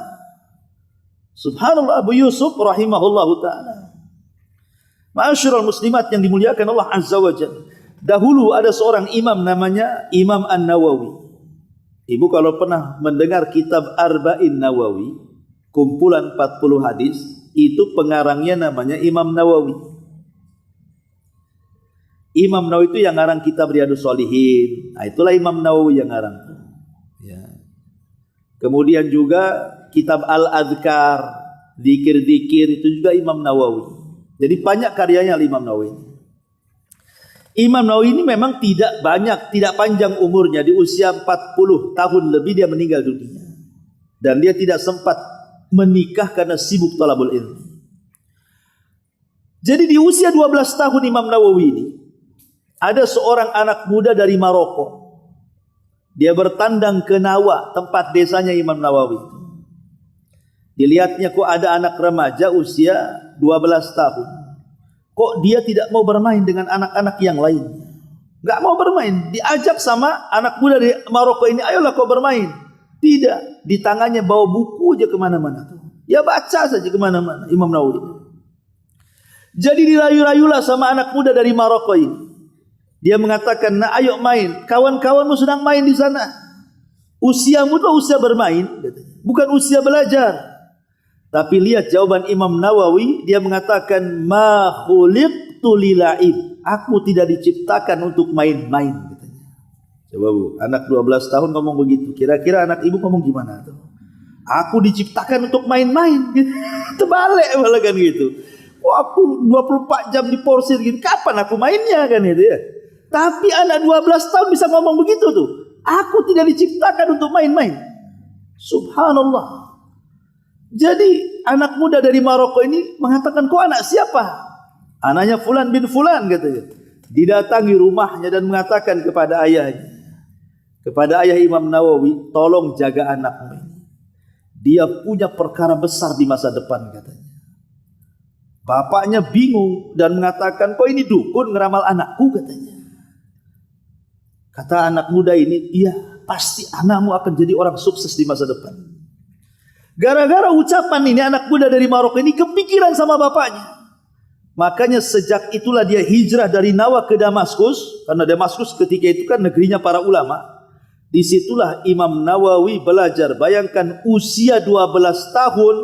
Speaker 1: Subhanallah, Abu Yusuf rahimahullahu ta'ala. Ma'asyiral muslimat yang dimuliakan Allah Azza wa Jalla. Dahulu ada seorang imam namanya Imam An-Nawawi. Ibu kalau pernah mendengar kitab Arba'in Nawawi, kumpulan 40 hadis, itu pengarangnya namanya Imam Nawawi. Imam Nawawi itu yang ngarang kitab Riyadhus Shalihin. Nah, itulah Imam Nawawi yang ngarang. Ya. Kemudian juga kitab Al-Adhkar, zikir-zikir itu juga Imam Nawawi. Jadi banyak karyanya Imam Nawawi. Imam Nawawi ini memang tidak panjang umurnya. Di usia 40 tahun lebih dia meninggal dunia. Dan dia tidak sempat menikah karena sibuk talabul ilmi. Jadi di usia 12 tahun Imam Nawawi ini, ada seorang anak muda dari Maroko. Dia bertandang ke Nawa, tempat desanya Imam Nawawi. Dilihatnya kok ada anak remaja usia 12 tahun. Kok dia tidak mau bermain dengan anak-anak yang lain? Gak mau bermain. Diajak sama anak muda dari Maroko ini, ayolah kau bermain. Tidak. Di tangannya bawa buku aja kemana-mana. Ya baca saja kemana-mana Imam Nawawi. Jadi dirayu-rayulah sama anak muda dari Maroko ini. Dia mengatakan, nah ayo main. Kawan-kawanmu sedang main di sana. Usiamu itu usia bermain, bukan usia belajar. Tapi lihat jawaban Imam Nawawi, dia mengatakan, ma khuliqtu lila'ib. Aku tidak diciptakan untuk main-main. Coba bu, anak 12 tahun ngomong begitu. Kira-kira anak ibu ngomong gimana tuh? Aku diciptakan untuk main-main. Terbalik malah kan gitu. Oh, aku 24 jam diporsir gitu. Kapan aku mainnya kan itu ya? Tapi anak 12 tahun bisa ngomong begitu tuh. Aku tidak diciptakan untuk main-main. Subhanallah. Jadi anak muda dari Maroko ini mengatakan, kok anak siapa? Anaknya Fulan bin Fulan katanya. Didatangi rumahnya dan mengatakan kepada ayahnya, kepada ayah Imam Nawawi, tolong jaga anakmu ini. Dia punya perkara besar di masa depan katanya. Bapaknya bingung dan mengatakan, kok ini dukun ngeramal anakku katanya. Kata anak muda ini, iya pasti anakmu akan jadi orang sukses di masa depan. Gara-gara ucapan ini anak muda dari Maroko ini kepikiran sama bapaknya. Makanya sejak itulah dia hijrah dari Nawa ke Damaskus. Karena Damaskus ketika itu kan negerinya para ulama. Disitulah Imam Nawawi belajar. Bayangkan usia 12 tahun.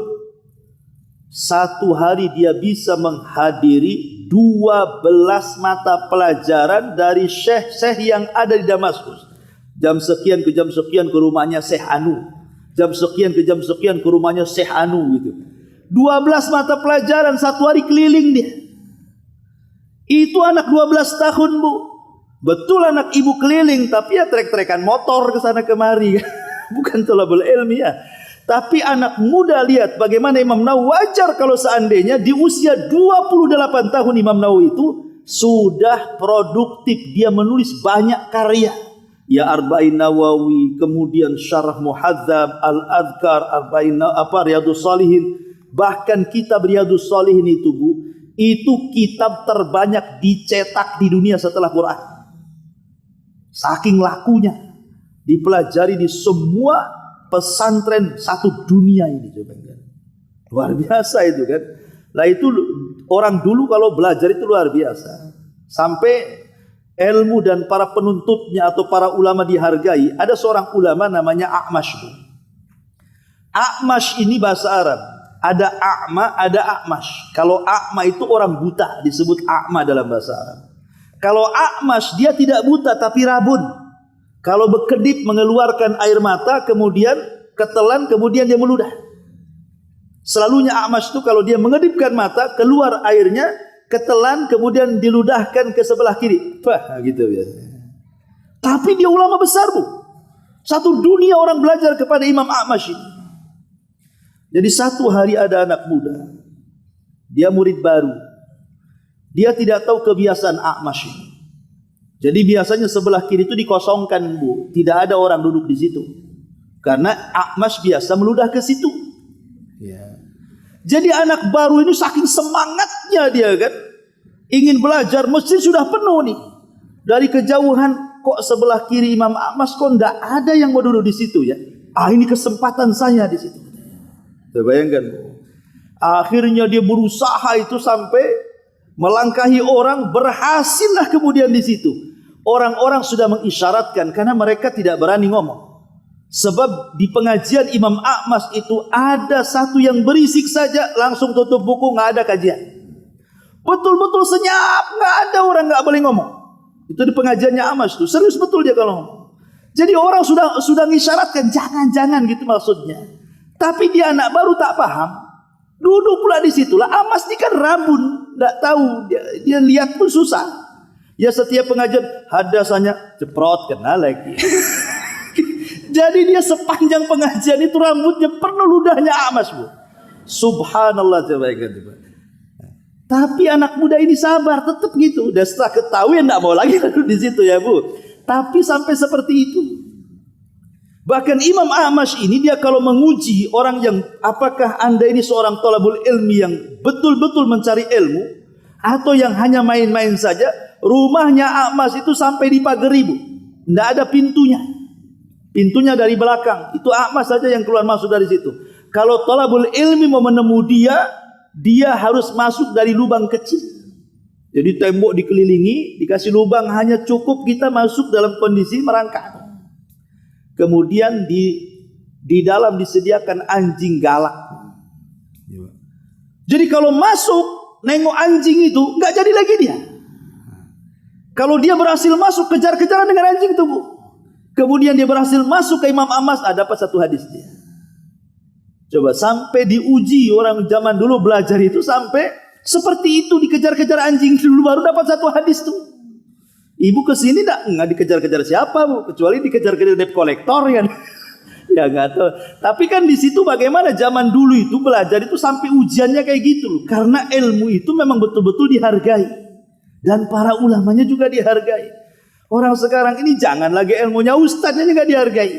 Speaker 1: Satu hari dia bisa menghadiri 12 mata pelajaran dari syekh-syekh yang ada di Damaskus. Jam sekian ke jam sekian ke rumahnya Syekh Anu. Jam sekian ke jam sekian ke rumahnya Syekh Anu gitu. 12 mata pelajaran satu hari keliling dia. Itu anak 12 tahun bu. Betul anak ibu keliling, tapi ya trek-trekan motor ke sana kemari. Bukan thalabul ilmi ya. Tapi anak muda lihat bagaimana Imam Nawawi, wajar kalau seandainya di usia 28 tahun Imam Nawawi itu sudah produktif, dia menulis banyak karya. Ya Arba'in Nawawi, kemudian Syarah Muhadzab, Al-Adhkar, Riyadhus Shalihin, bahkan kitab Riyadhus Shalihin itu bu, itu kitab terbanyak dicetak di dunia setelah Quran. Saking lakunya, dipelajari di semua pesantren satu dunia ini, coba kan. Luar biasa itu kan. Nah itu orang dulu kalau belajar itu luar biasa. Sampai ilmu dan para penuntutnya atau para ulama dihargai. Ada seorang ulama namanya A'mash. A'mash ini bahasa Arab. Ada A'ma, ada A'mash. Kalau A'ma itu orang buta, disebut A'ma dalam bahasa Arab. Kalau A'mash dia tidak buta tapi rabun. Kalau berkedip mengeluarkan air mata, kemudian ketelan, kemudian dia meludah. Selalunya A'mash itu kalau dia mengedipkan mata, keluar airnya, ketelan kemudian diludahkan ke sebelah kiri. Bah, gitu biasanya. Tapi dia ulama besar, Bu. Satu dunia orang belajar kepada Imam A'mash ini. Jadi satu hari ada anak muda. Dia murid baru. Dia tidak tahu kebiasaan A'mash ini. Jadi biasanya sebelah kiri itu dikosongkan, Bu. Tidak ada orang duduk di situ. Karena A'mash biasa meludah ke situ. Ya. Jadi anak baru ini saking semangatnya dia kan. Ingin belajar, masjid sudah penuh nih. Dari kejauhan, kok sebelah kiri Imam A'mash kok tidak ada yang mau duduk di situ ya. Ini kesempatan saya di situ. Saya bayangkan. Akhirnya dia berusaha itu sampai melangkahi orang, berhasillah kemudian di situ. Orang-orang sudah mengisyaratkan karena mereka tidak berani ngomong. Sebab di pengajian Imam A'mash itu ada satu yang berisik saja langsung tutup buku, nggak ada kajian. Betul-betul senyap, nggak ada orang nggak boleh ngomong. Itu di pengajiannya A'mash itu serius betul dia kalau ngomong. Jadi orang sudah mengisyaratkan jangan gitu maksudnya. Tapi dia anak baru tak paham. Duduk pula di situlah. A'mash ini kan rabun, nggak tahu dia lihat pun susah. Ya setiap pengajian hadasannya ceprot kena lagi. Jadi dia sepanjang pengajian itu rambutnya penuh ludahnya A'mash, Bu. Subhanallah, coba. Tapi anak muda ini sabar, tetap gitu. Dan setelah ketahuan tidak mau lagi duduk di situ ya, Bu. Tapi sampai seperti itu. Bahkan Imam A'mash ini dia kalau menguji orang yang apakah anda ini seorang thalabul ilmi yang betul-betul mencari ilmu atau yang hanya main-main saja, rumahnya A'mash itu sampai dipagari, Bu. Tidak ada pintunya. Pintunya dari belakang. Itu A'mash saja yang keluar masuk dari situ. Kalau thalabul ilmi mau menemui dia harus masuk dari lubang kecil. Jadi tembok dikelilingi, dikasih lubang hanya cukup kita masuk dalam kondisi merangkak. Kemudian di dalam disediakan anjing galak. Jadi kalau masuk nengok anjing itu nggak jadi lagi dia. Kalau dia berhasil masuk kejar-kejaran dengan anjing itu, Bu. Kemudian dia berhasil masuk ke Imam A'mash, dapat satu hadis dia. Coba sampai diuji orang zaman dulu belajar itu sampai seperti itu dikejar-kejar anjing dulu baru dapat satu hadis tuh. Ibu kesini nggak dikejar-kejar siapa, Bu, kecuali dikejar-kejar debt kolektor kan. Ya nggak tahu. Tapi kan di situ bagaimana zaman dulu itu belajar itu sampai ujiannya kayak gitu loh. Karena ilmu itu memang betul-betul dihargai dan para ulamanya juga dihargai. Orang sekarang ini jangan lagi ilmunya ustadznya nggak dihargai.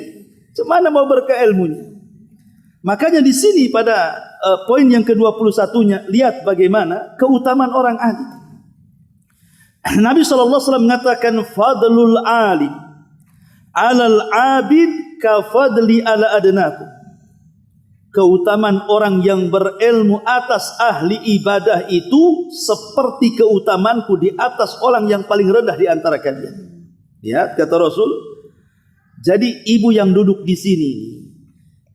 Speaker 1: Cemana mau berkah ilmunya? Makanya di sini pada poin yang ke-21-nya lihat bagaimana keutamaan orang alim. Nabi SAW mengatakan fadlul alim alal abid ka fadli ala adnakum. Keutamaan orang yang berilmu atas ahli ibadah itu seperti keutamanku di atas orang yang paling rendah di antara kalian. Ya, kata Rasul. Jadi ibu yang duduk di sini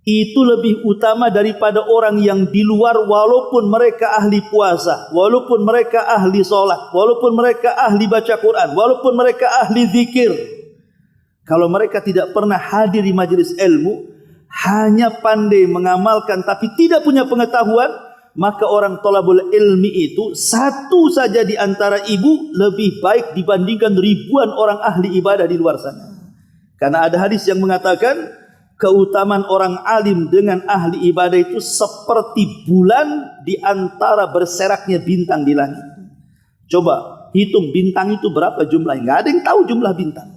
Speaker 1: itu lebih utama daripada orang yang di luar walaupun mereka ahli puasa, walaupun mereka ahli sholat, walaupun mereka ahli baca Quran, walaupun mereka ahli zikir. Kalau mereka tidak pernah hadir di majelis ilmu, hanya pandai mengamalkan tapi tidak punya pengetahuan, maka orang thalabul ilmi itu satu saja di antara ibu lebih baik dibandingkan ribuan orang ahli ibadah di luar sana. Karena ada hadis yang mengatakan keutamaan orang alim dengan ahli ibadah itu seperti bulan di antara berseraknya bintang di langit. Coba hitung bintang itu berapa jumlahnya. Nggak ada yang tahu jumlah bintang.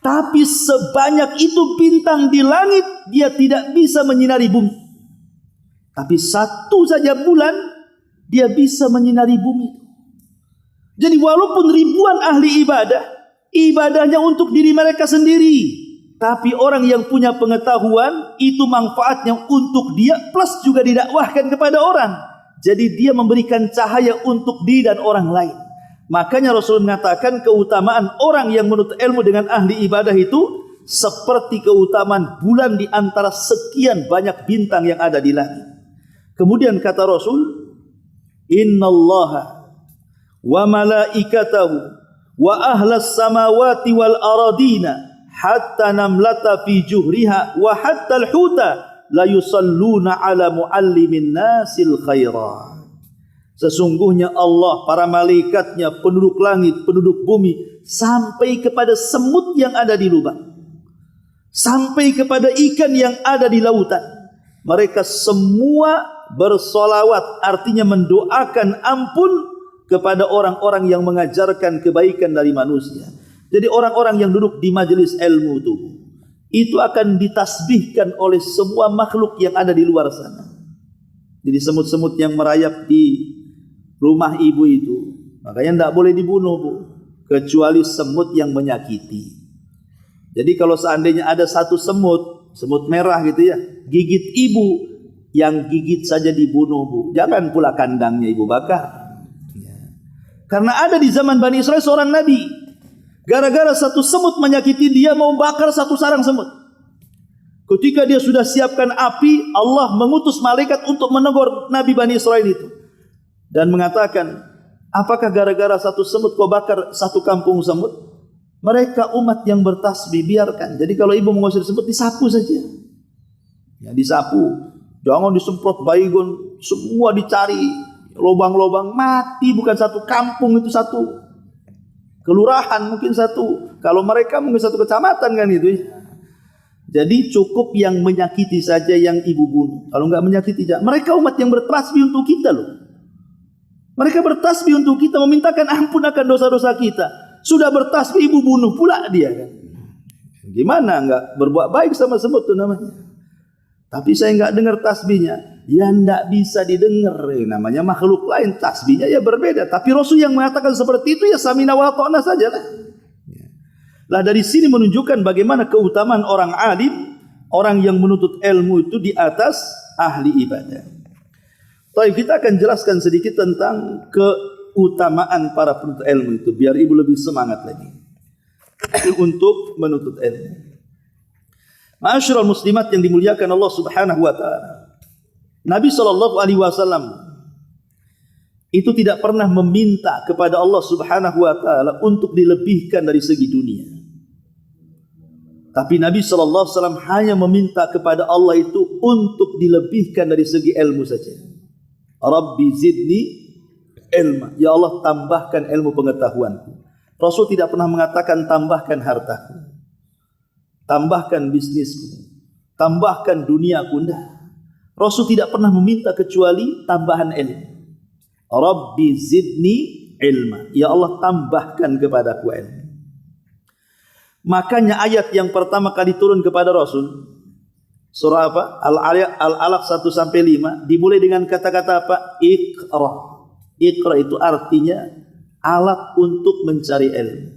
Speaker 1: Tapi sebanyak itu bintang di langit, dia tidak bisa menyinari bumi. Tapi satu saja bulan, dia bisa menyinari bumi. Jadi walaupun ribuan ahli ibadah, ibadahnya untuk diri mereka sendiri. Tapi orang yang punya pengetahuan itu manfaatnya untuk dia plus juga didakwahkan kepada orang. Jadi dia memberikan cahaya untuk diri dan orang lain. Makanya Rasul mengatakan keutamaan orang yang menuntut ilmu dengan ahli ibadah itu seperti keutamaan bulan di antara sekian banyak bintang yang ada di langit. Kemudian kata Rasul, innallaha wa malaikatahu wa ahlas samawati wal aradina hatta namlata fi juhriha wa hatta al-huta la yusalluna ala muallimin nasil khaira. Sesungguhnya Allah, para malaikatnya, penduduk langit, penduduk bumi, sampai kepada semut yang ada di lubang, sampai kepada ikan yang ada di lautan, mereka semua bersolawat, artinya mendoakan ampun kepada orang-orang yang mengajarkan kebaikan dari manusia. Jadi orang-orang yang duduk di majelis ilmu itu akan ditasbihkan oleh semua makhluk yang ada di luar sana. Jadi semut-semut yang merayap di rumah ibu itu, makanya tidak boleh dibunuh, Bu, kecuali semut yang menyakiti. Jadi kalau seandainya ada satu semut merah gitu ya, gigit ibu, yang gigit saja dibunuh, Bu. Jangan pula kandangnya ibu bakar. Karena ada di zaman Bani Israel seorang nabi, gara-gara satu semut menyakiti dia, mau bakar satu sarang semut. Ketika dia sudah siapkan api, Allah mengutus malaikat untuk menegur Nabi Bani Israel itu dan mengatakan, apakah gara-gara satu semut kau bakar satu kampung semut? Mereka umat yang bertasbih, biarkan. Jadi kalau ibu mengusir semut, disapu saja. Ya, disapu. Jangan disemprot baygon, semua dicari lubang-lubang, mati. Bukan satu kampung, itu satu kelurahan, mungkin satu. Kalau mereka mungkin satu kecamatan kan itu ya. Jadi cukup yang menyakiti saja yang ibu bunuh. Kalau enggak menyakiti, jangan. Mereka umat yang bertasbih untuk kita loh. Mereka bertasbih untuk kita, memintakan ampun akan dosa-dosa kita. Sudah bertasbih, ibu bunuh pula dia kan. Gimana enggak berbuat baik sama semut itu namanya. Tapi saya enggak dengar tasbihnya. Ya enggak bisa didengar. Namanya makhluk lain, tasbihnya ya berbeda. Tapi Rasul yang mengatakan seperti itu ya samina wa ta'na saja lah. Lah dari sini menunjukkan bagaimana keutamaan orang alim, orang yang menuntut ilmu itu di atas ahli ibadah. Baik, kita akan jelaskan sedikit tentang keutamaan para penuntut ilmu itu, biar ibu lebih semangat lagi untuk menuntut ilmu. Ma'asyiral muslimat yang dimuliakan Allah Subhanahu wa taala. Nabi SAW itu tidak pernah meminta kepada Allah Subhanahu wa taala untuk dilebihkan dari segi dunia. Tapi Nabi SAW hanya meminta kepada Allah itu untuk dilebihkan dari segi ilmu saja. Rabbi zidni ilma. Ya Allah, tambahkan ilmu pengetahuanku. Rasul tidak pernah mengatakan tambahkan hartaku, tambahkan bisnisku, tambahkan duniaku. Enggak. Rasul tidak pernah meminta kecuali tambahan ilmu. Rabbi zidni ilma. Ya Allah, tambahkan kepadaku ilmu. Makanya ayat yang pertama kali turun kepada Rasul, surah apa? Al-Alaq 1-5, dimulai dengan kata-kata apa? Iqra. Iqra itu artinya alat untuk mencari ilmu.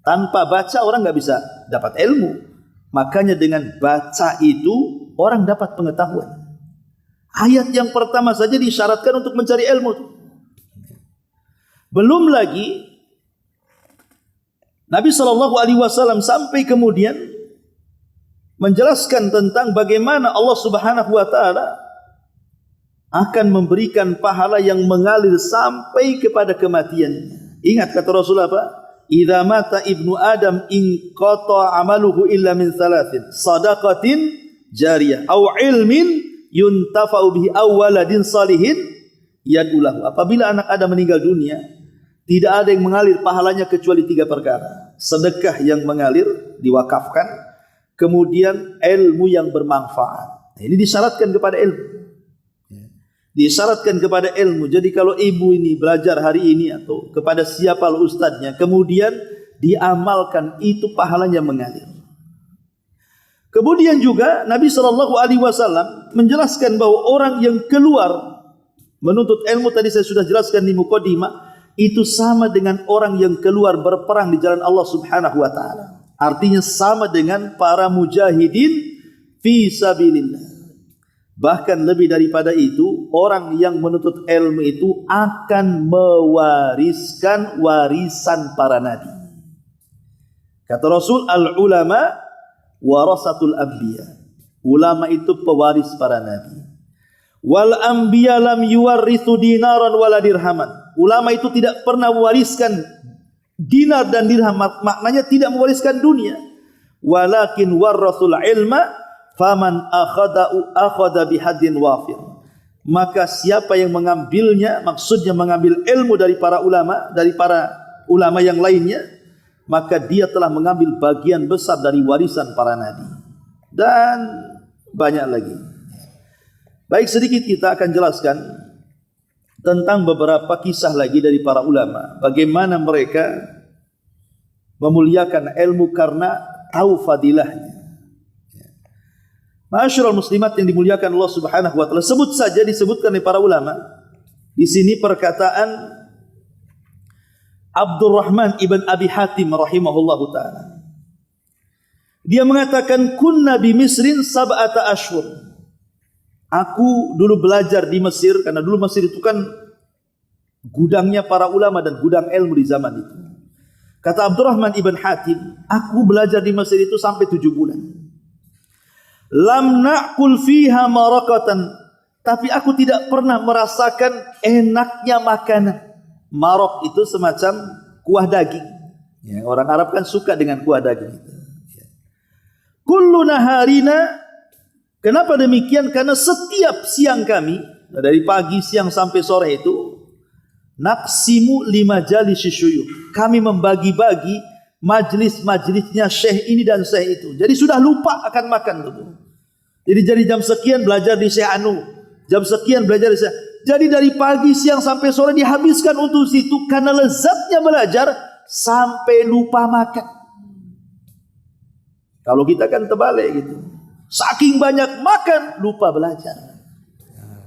Speaker 1: Tanpa baca orang nggak bisa dapat ilmu. Makanya dengan baca itu orang dapat pengetahuan. Ayat yang pertama saja disyaratkan untuk mencari ilmu. Belum lagi Nabi SAW sampai kemudian menjelaskan tentang bagaimana Allah Subhanahu wa taala akan memberikan pahala yang mengalir sampai kepada kematian. Ingat kata Rasul apa? Idza mata ibnu Adam in qata amaluhu illa min thalathin, sadaqatin jariyah aw ilmin yuntafa'u bihi aw waladin salihin yad'ulahu. Apabila anak Adam meninggal dunia, tidak ada yang mengalir pahalanya kecuali 3 perkara. Sedekah yang mengalir, diwakafkan, kemudian ilmu yang bermanfaat. Ini disyaratkan kepada ilmu. Disyaratkan kepada ilmu. Jadi kalau ibu ini belajar hari ini atau kepada siapa ustadznya, kemudian diamalkan, itu pahalanya mengalir. Kemudian juga Nabi SAW menjelaskan bahwa orang yang keluar menuntut ilmu, tadi saya sudah jelaskan di mukadimah, itu sama dengan orang yang keluar berperang di jalan Allah Subhanahu wa taala. Artinya sama dengan para mujahidin fi sabilillah. Bahkan lebih daripada itu, orang yang menuntut ilmu itu akan mewariskan warisan para nabi. Kata Rasul, al-ulama warasatul anbiya. Ulama itu pewaris para nabi. Wal anbiya lam yuwarithu dinaran wala dirhaman. Ulama itu tidak pernah mewariskan dinar dan dirham, maknanya tidak mewariskan dunia. Walakin warathul ilma faman akhada bihadin wafir. maka siapa yang mengambilnya, maksudnya mengambil ilmu dari para ulama yang lainnya, maka dia telah mengambil bagian besar dari warisan para nabi. Dan banyak lagi. Baik, sedikit kita akan jelaskan tentang beberapa kisah lagi dari para ulama, bagaimana mereka memuliakan ilmu karena tahu fadilahnya. Ma'asyiral muslimat yang dimuliakan Allah Subhanahu wa taala, disebutkan oleh para ulama di sini perkataan Abdurrahman ibn Abi Hatim rahimahullahu taala. Dia mengatakan, kunna bi Misrin sab'ata ashhur. Aku dulu belajar di Mesir, karena dulu Mesir itu kan gudangnya para ulama dan gudang ilmu di zaman itu. Kata Abdurrahman ibn Hatim, aku belajar di Mesir itu sampai 7 bulan. Lam na'kul fiha marakatan, tapi aku tidak pernah merasakan enaknya makanan. Marok itu semacam kuah daging. Ya, orang Arab kan suka dengan kuah daging itu. Kullu naharina. Kenapa demikian? Karena setiap siang kami, dari pagi, siang sampai sore itu, naqsimu lima jalis syuyukh. Kami membagi-bagi majlis-majlisnya syekh ini dan syekh itu. Jadi sudah lupa akan makan tuh. Jadi jam sekian belajar di Syekh Anu, jam sekian belajar di Syekh. Jadi dari pagi, siang sampai sore dihabiskan untuk situ karena lezatnya belajar sampai lupa makan. Kalau kita kan terbalik gitu. Saking banyak makan, lupa belajar.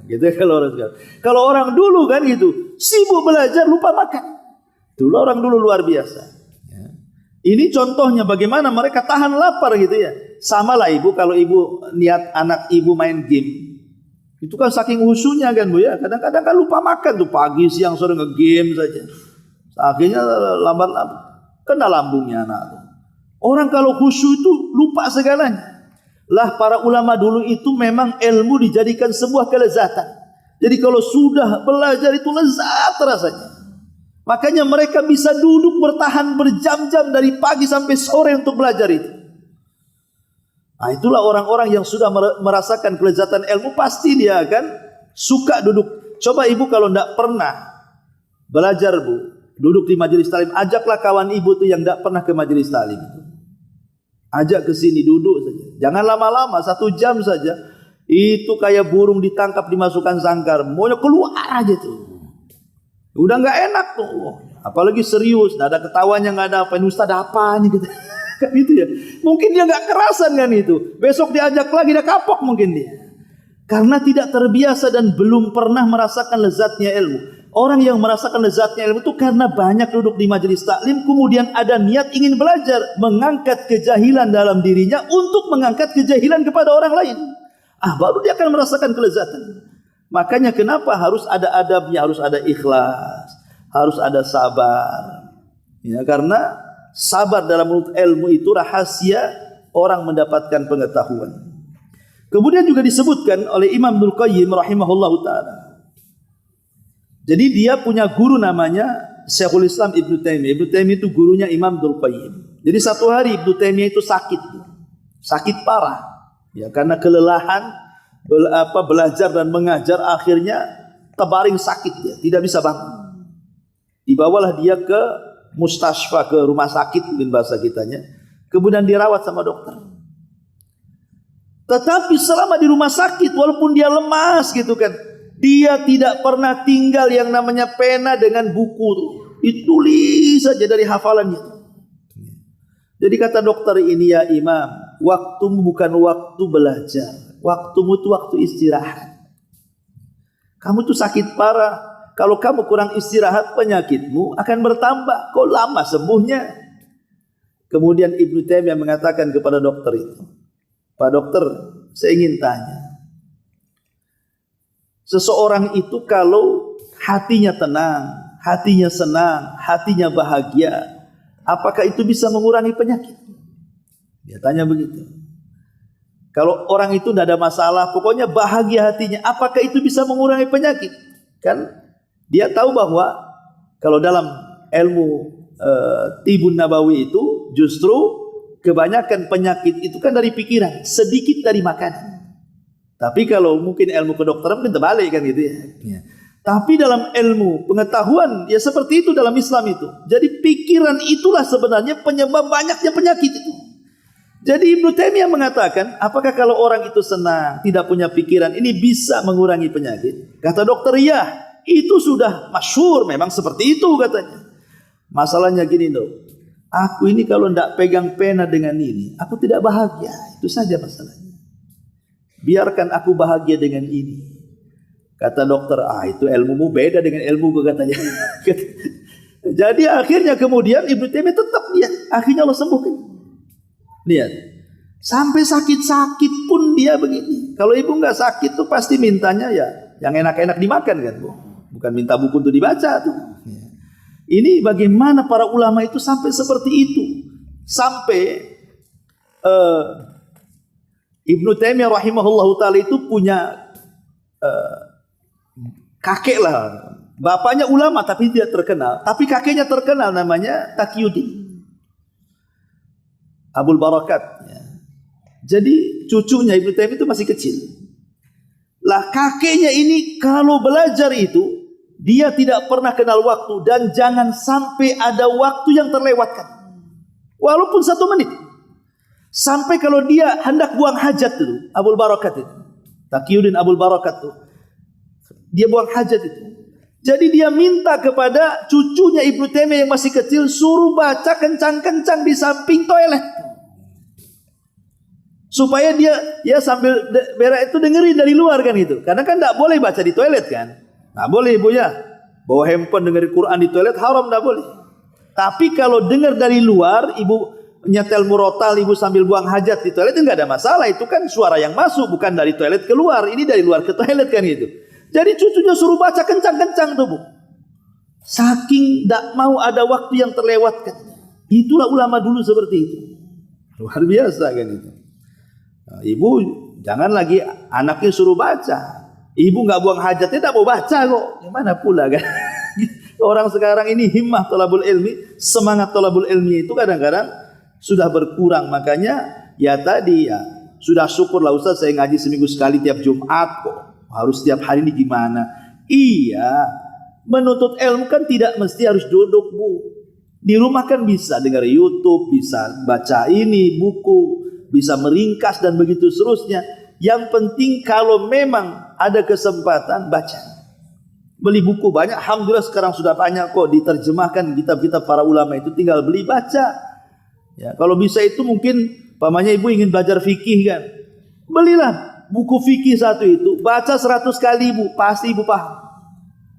Speaker 1: Gitu kalau orang sekarang. Kalau orang dulu kan gitu, sibuk belajar, lupa makan. Dulu orang dulu luar biasa. Ini contohnya bagaimana mereka tahan lapar gitu ya. Sama lah ibu, kalau ibu niat anak ibu main game. Itu kan saking khusyuknya kan bu ya. Kadang-kadang kan lupa makan tuh, pagi, siang, sore nge-game saja. Akhirnya lambat-lambat kena lambungnya anak tuh. Orang kalau khusyuk itu lupa segalanya. Lah para ulama dulu itu memang ilmu dijadikan sebuah kelezatan. Jadi kalau sudah belajar itu lezat rasanya. Makanya mereka bisa duduk bertahan berjam-jam dari pagi sampai sore untuk belajar itu. Nah, itulah orang-orang yang sudah merasakan kelezatan ilmu, pasti dia akan suka duduk. Coba ibu kalau tidak pernah belajar bu, duduk di majelis talim, ajaklah kawan ibu tuh yang tidak pernah ke majelis talim itu. Ajak ke sini duduk saja. Jangan lama-lama, 1 jam saja. Itu kayak burung ditangkap dimasukkan sangkar, maunya keluar aja tuh. Udah nggak enak tuh. Apalagi serius, nggak ada ketawanya, nggak ada apa. Ini ustaz apa nih gitu. Kan itu ya. Mungkin dia nggak kerasan kan itu. Besok diajak lagi dia kapok mungkin dia. Karena tidak terbiasa dan belum pernah merasakan lezatnya ilmu. Orang yang merasakan lezatnya ilmu itu karena banyak duduk di majelis taklim, kemudian ada niat ingin belajar, mengangkat kejahilan dalam dirinya untuk mengangkat kejahilan kepada orang lain. Baru dia akan merasakan kelezatan. Makanya kenapa harus ada adabnya, harus ada ikhlas, harus ada sabar. Ya, karena sabar dalam menuntut ilmu itu rahasia orang mendapatkan pengetahuan. Kemudian juga disebutkan oleh Imam Ibnu Qayyim rahimahullahu taala. Jadi dia punya guru namanya Syekhul Islam Ibnu Taimiyah. Ibnu Taimiyah itu gurunya Imam Ibnu Qayyim. Jadi satu hari Ibnu Taimiyah itu sakit parah. Ya, karena kelelahan belajar dan mengajar, akhirnya terbaring sakit dia, tidak bisa bangun. Dibawalah dia ke mustasfa, ke rumah sakit mungkin bahasa kitanya. Kemudian dirawat sama dokter. Tetapi selama di rumah sakit, walaupun dia lemas gitu kan, dia tidak pernah tinggal yang namanya pena dengan buku tuh. Ditulis saja dari hafalannya. Jadi kata dokter ini, ya Imam, waktumu bukan waktu belajar, waktumu itu waktu istirahat. Kamu tuh sakit parah. Kalau kamu kurang istirahat, penyakitmu akan bertambah. Kok lama sembuhnya? Kemudian Ibnu Taimiyah mengatakan kepada dokter itu, Pak dokter, saya ingin tanya. Seseorang itu kalau hatinya tenang, hatinya senang, hatinya bahagia, apakah itu bisa mengurangi penyakit? Dia tanya begitu. Kalau orang itu tidak ada masalah, pokoknya bahagia hatinya, apakah itu bisa mengurangi penyakit? Kan dia tahu bahwa kalau dalam ilmu Tibun Nabawi itu justru kebanyakan penyakit itu kan dari pikiran, sedikit dari makanan. Tapi kalau mungkin ilmu kedokteran mungkin terbalik kan gitu ya. Ya. Tapi dalam ilmu pengetahuan ya seperti itu dalam Islam itu. Jadi pikiran itulah sebenarnya penyebab banyaknya penyakit itu. Jadi Ibnu Taimiyah mengatakan, apakah kalau orang itu senang, tidak punya pikiran, ini bisa mengurangi penyakit? Kata dokter, ya, itu sudah masyhur, memang seperti itu katanya. Masalahnya gini dok, aku ini kalau tidak pegang pena dengan ini, aku tidak bahagia. Itu saja masalahnya. Biarkan aku bahagia dengan ini. Kata dokter, itu ilmumu beda dengan ilmuku katanya. Jadi akhirnya kemudian Ibnu Taimiyah tetap dia, akhirnya Allah sembuhkan. Lihat, sampai sakit-sakit pun dia begini. Kalau ibu nggak sakit tuh pasti mintanya ya yang enak-enak dimakan kan, Bu. Bukan minta buku untuk dibaca tuh. Ini bagaimana para ulama itu sampai seperti itu. Sampai Ibnu Taimiyah rahimahullahu taala itu punya kakek lah. Bapaknya ulama tapi tidak terkenal. Tapi kakeknya terkenal, namanya Taqiyuddin Abul Barakat. Ya. Jadi cucunya Ibnu Taimiyah itu masih kecil. Lah kakeknya ini kalau belajar itu dia tidak pernah kenal waktu dan jangan sampai ada waktu yang terlewatkan. Walaupun 1 menit. Sampai kalau dia hendak buang hajat itu, Abul Barakat itu. Taqiyuddin Abul Barakat itu. Dia buang hajat itu. Jadi dia minta kepada cucunya Ibnu Taimiyah yang masih kecil suruh baca kencang-kencang di samping toilet. Supaya dia sambil berak itu dengerin dari luar kan gitu. Karena kan tidak boleh baca di toilet kan. Nggak boleh ibu ya. Bawa handphone dengerin Quran di toilet haram, tidak boleh. Tapi kalau dengar dari luar, ibu nyetel murotal, ibu sambil buang hajat di toilet itu nggak ada masalah. Itu kan suara yang masuk, bukan dari toilet keluar. Ini dari luar ke toilet kan gitu. Jadi cucunya suruh baca kencang-kencang tuh bu. Saking tidak mau ada waktu yang terlewatkan. Itulah ulama dulu seperti itu. Luar biasa kan itu. Nah, ibu jangan lagi anaknya suruh baca. Ibu nggak buang hajatnya tidak mau baca kok. Gimana pula kan? Orang sekarang ini himmah thalabul ilmi, semangat thalabul ilmi itu kadang-kadang sudah berkurang. Makanya ya tadi ya sudah syukurlah Ustaz saya ngaji seminggu sekali tiap Jumat kok. Harus tiap hari ini gimana? Iya, menuntut ilmu kan tidak mesti harus duduk bu. Di rumah kan bisa dengar YouTube, bisa baca ini buku, bisa meringkas dan begitu seterusnya. Yang penting kalau memang ada kesempatan baca. Beli buku banyak, alhamdulillah sekarang sudah banyak kok diterjemahkan kitab-kitab para ulama itu, tinggal beli baca. Ya, kalau bisa itu mungkin pamannya ibu ingin belajar fikih kan. Belilah buku fikih satu itu, baca 100 kali ibu, pasti ibu paham.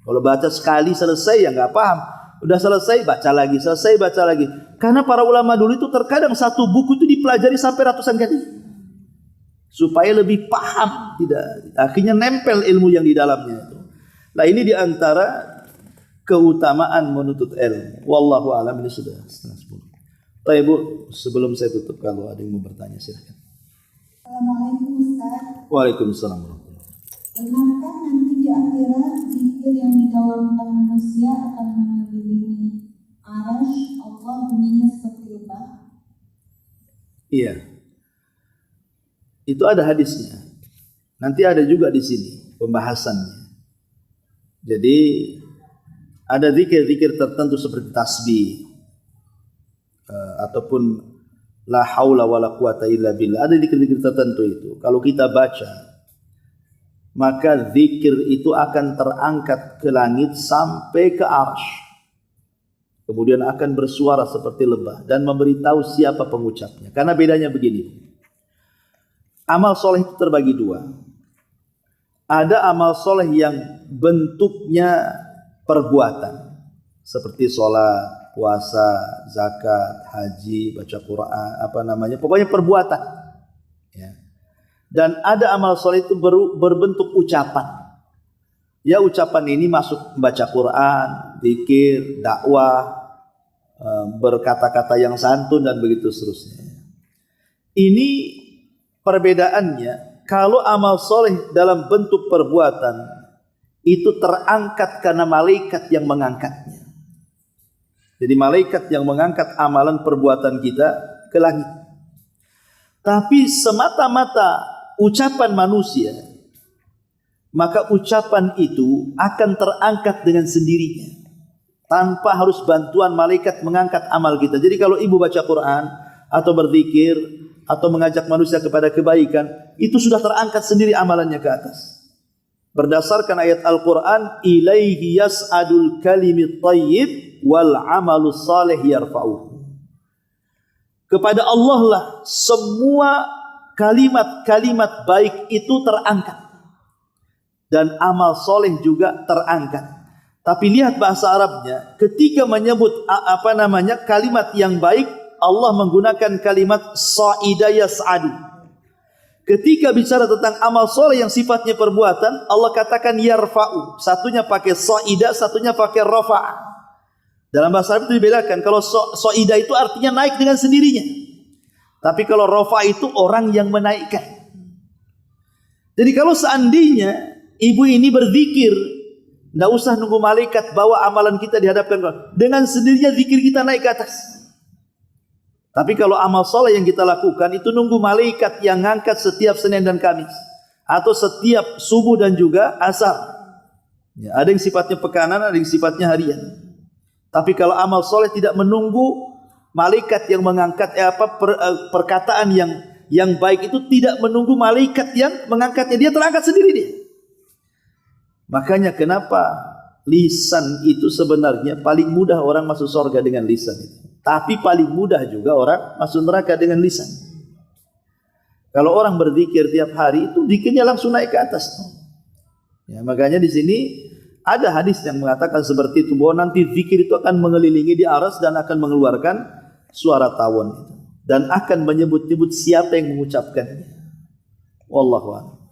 Speaker 1: Kalau baca sekali selesai ya nggak paham. Udah selesai baca lagi, selesai baca lagi. Karena para ulama dulu itu terkadang satu buku itu dipelajari sampai ratusan kali. Supaya lebih paham, tidak akhirnya nempel ilmu yang di dalamnya itu. Nah ini diantara keutamaan menuntut ilmu. Wallahu a'lam. Ini sudah setengah 10. Baik bu, sebelum saya tutup kalau ada yang mau bertanya silahkan.
Speaker 2: Assalamualaikum Ustaz.
Speaker 1: Waalaikumsalam.
Speaker 2: Benarkah nanti di akhirat zikir yang digaungkan manusia akan mengelilingi arasy Allah bunyinya seperti lebah?
Speaker 1: Iya. Itu ada hadisnya. Nanti ada juga di sini pembahasannya. Jadi ada zikir-zikir tertentu seperti tasbih ataupun la haula wala quwata illa billah. Ada zikir-zikir tertentu itu. Kalau kita baca, maka zikir itu akan terangkat ke langit sampai ke arsy. Kemudian akan bersuara seperti lebah dan memberitahu siapa pengucapnya. Karena bedanya begini. Amal soleh itu terbagi dua. Ada amal soleh yang bentuknya perbuatan. Seperti sholat, puasa, zakat, haji, baca Quran, pokoknya perbuatan. Ya. Dan ada amal soleh itu berbentuk ucapan. Ya ucapan ini masuk baca Quran, zikir, dakwah, berkata-kata yang santun dan begitu seterusnya. Ini perbedaannya. Kalau amal soleh dalam bentuk perbuatan itu terangkat karena malaikat yang mengangkatnya. Jadi malaikat yang mengangkat amalan perbuatan kita ke langit. Tapi semata-mata ucapan manusia, maka ucapan itu akan terangkat dengan sendirinya tanpa harus bantuan malaikat mengangkat amal kita. Jadi kalau ibu baca Quran atau berzikir atau mengajak manusia kepada kebaikan, itu sudah terangkat sendiri amalannya ke atas. Berdasarkan ayat Al-Quran, ilaihi yas'adul kalimit tayyib wal amalus salih yarfa'uhu. Kepada Allah lah semua kalimat-kalimat baik itu terangkat. Dan amal soleh juga terangkat. Tapi lihat bahasa Arabnya, ketika menyebut kalimat yang baik, Allah menggunakan kalimat sa'ida yas'adu. Ketika bicara tentang amal soleh yang sifatnya perbuatan, Allah katakan yarfa'u. Satunya pakai sa'ida, satunya pakai rafa'. Dalam bahasa Arab itu dibedakan. Kalau sa'ida itu artinya naik dengan sendirinya. Tapi kalau rafa' itu orang yang menaikkan. Jadi kalau seandainya ibu ini berzikir, tidak usah nunggu malaikat bawa amalan kita dihadapkan Allah. Dengan sendirinya zikir kita naik ke atas. Tapi kalau amal soleh yang kita lakukan itu nunggu malaikat yang ngangkat setiap Senin dan Kamis. Atau setiap subuh dan juga asar. Ya, ada yang sifatnya pekanan, ada yang sifatnya harian. Tapi kalau amal soleh tidak menunggu malaikat yang mengangkat perkataan yang baik itu tidak menunggu malaikat yang mengangkatnya. Dia terangkat sendiri dia. Makanya kenapa lisan itu sebenarnya paling mudah orang masuk surga dengan lisan itu. Tapi paling mudah juga orang masuk neraka dengan lisan. Kalau orang berzikir tiap hari itu zikirnya langsung naik ke atas. Ya, makanya di sini ada hadis yang mengatakan seperti itu, bahwa nanti zikir itu akan mengelilingi di aras dan akan mengeluarkan suara tawon itu dan akan menyebut-nyebut siapa yang mengucapkannya. Wallahu a'lam.